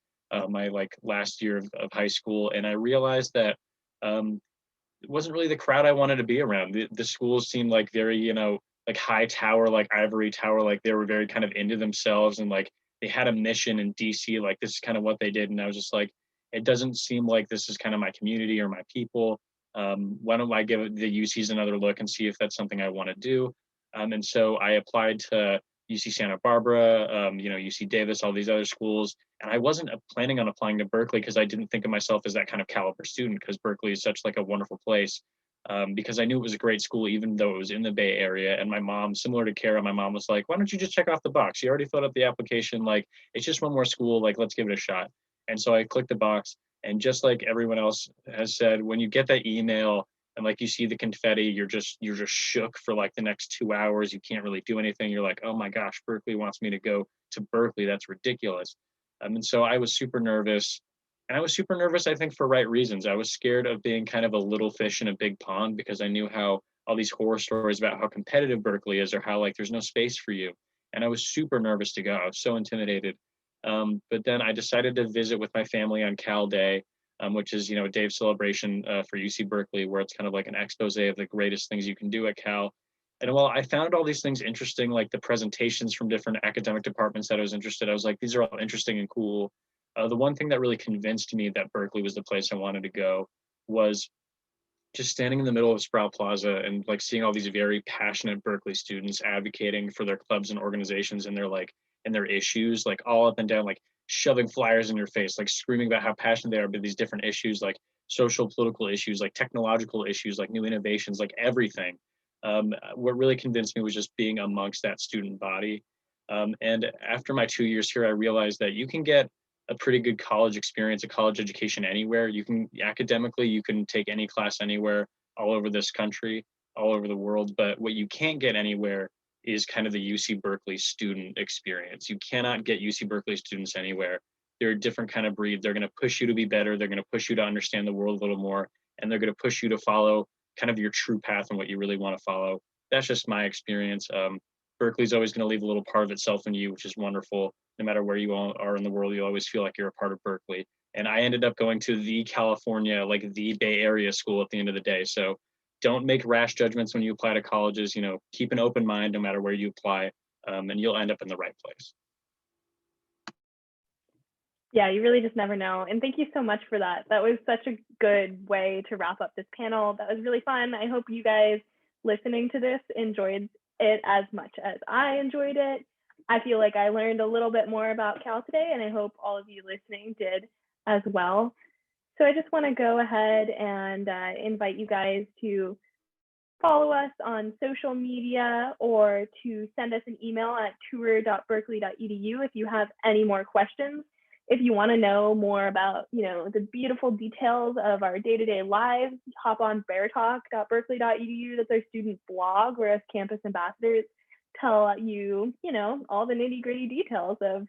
my like last year of high school, and I realized that it wasn't really the crowd I wanted to be around. The schools seemed like very, like high tower, like ivory tower, like they were very kind of into themselves, and like they had a mission in DC, like this is kind of what they did. And I was just like, it doesn't seem like this is kind of my community or my people. Why don't I give the UCs another look and see if that's something I want to do? And so I applied to UC Santa Barbara, UC Davis, all these other schools. And I wasn't planning on applying to Berkeley because I didn't think of myself as that kind of caliber student, because Berkeley is such like a wonderful place. Because I knew it was a great school, even though it was in the Bay Area. And my mom, similar to Kara, my mom was like, why don't you just check off the box? You already filled out the application. Like, it's just one more school. Like, let's give it a shot. And so I clicked the box. And just like everyone else has said, when you get that email and like you see the confetti, you're just shook for like the next 2 hours. You can't really do anything. You're like, oh my gosh, Berkeley wants me to go to Berkeley. That's ridiculous. And so I was super nervous. And I was super nervous, I think, for right reasons. I was scared of being kind of a little fish in a big pond, because I knew how all these horror stories about how competitive Berkeley is, or how like there's no space for you. And I was super nervous to go. I was so intimidated. But then I decided to visit with my family on Cal Day, which is, a day of celebration for UC Berkeley, where it's kind of like an expose of the greatest things you can do at Cal. And while I found all these things interesting, like the presentations from different academic departments that I was interested, I was like, these are all interesting and cool. The one thing that really convinced me that Berkeley was the place I wanted to go was just standing in the middle of Sprout Plaza and like seeing all these very passionate Berkeley students advocating for their clubs and organizations in their and their issues, like all up and down, like shoving flyers in your face, like screaming about how passionate they are about these different issues, like social, political issues, like technological issues, like new innovations, like everything. What really convinced me was just being amongst that student body. And after my 2 years here, I realized that you can get a pretty good college experience, a college education anywhere. You can academically, you can take any class anywhere, all over this country, all over the world. But what you can't get anywhere is kind of the UC Berkeley student experience. You cannot get UC Berkeley students anywhere. They're a different kind of breed. They're going to push you to be better. They're going to push you to understand the world a little more, and they're going to push you to follow kind of your true path and what you really want to follow. That's just my experience. Berkeley's always going to leave a little part of itself in you, which is wonderful. No matter where you are in the world, you always feel like you're a part of Berkeley. And I ended up going to the California, like the Bay Area school at the end of the day. So don't make rash judgments when you apply to colleges. You know, keep an open mind no matter where you apply, and you'll end up in the right place. Yeah, you really just never know. And thank you so much for that. That was such a good way to wrap up this panel. That was really fun. I hope you guys listening to this enjoyed it as much as I enjoyed it. I feel like I learned a little bit more about Cal today, and I hope all of you listening did as well. So I just want to go ahead and invite you guys to follow us on social media or to send us an email at tour.berkeley.edu if you have any more questions. If you want to know more about, the beautiful details of our day-to-day lives, hop on beartalk.berkeley.edu. That's our student blog where us campus ambassadors tell you, all the nitty-gritty details of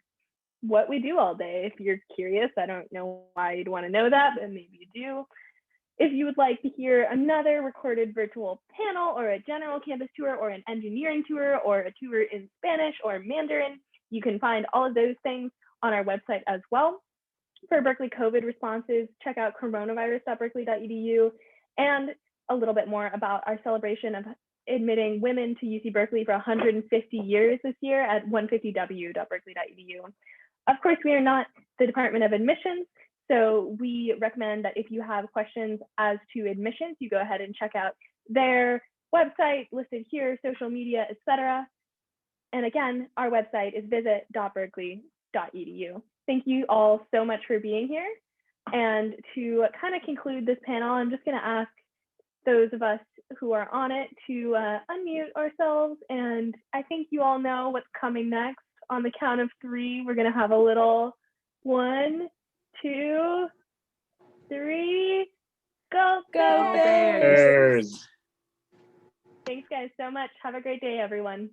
what we do all day. If you're curious, I don't know why you'd want to know that, but maybe you do. If you would like to hear another recorded virtual panel or a general campus tour or an engineering tour or a tour in Spanish or Mandarin, you can find all of those things on our website as well. For Berkeley COVID responses, check out coronavirus.berkeley.edu, and a little bit more about our celebration of admitting women to UC Berkeley for 150 years this year at 150w.berkeley.edu. Of course, we are not the Department of Admissions, so we recommend that if you have questions as to admissions, you go ahead and check out their website listed here, social media, etc. And again, our website is visit.berkeley.edu. Thank you all so much for being here. And to kind of conclude this panel, I'm just going to ask those of us who are on it to unmute ourselves. And I think you all know what's coming next. On the count of 3, we're going to have a little 1, 2, 3, go Go Bears! Bears! Bears. Thanks guys so much. Have a great day, everyone.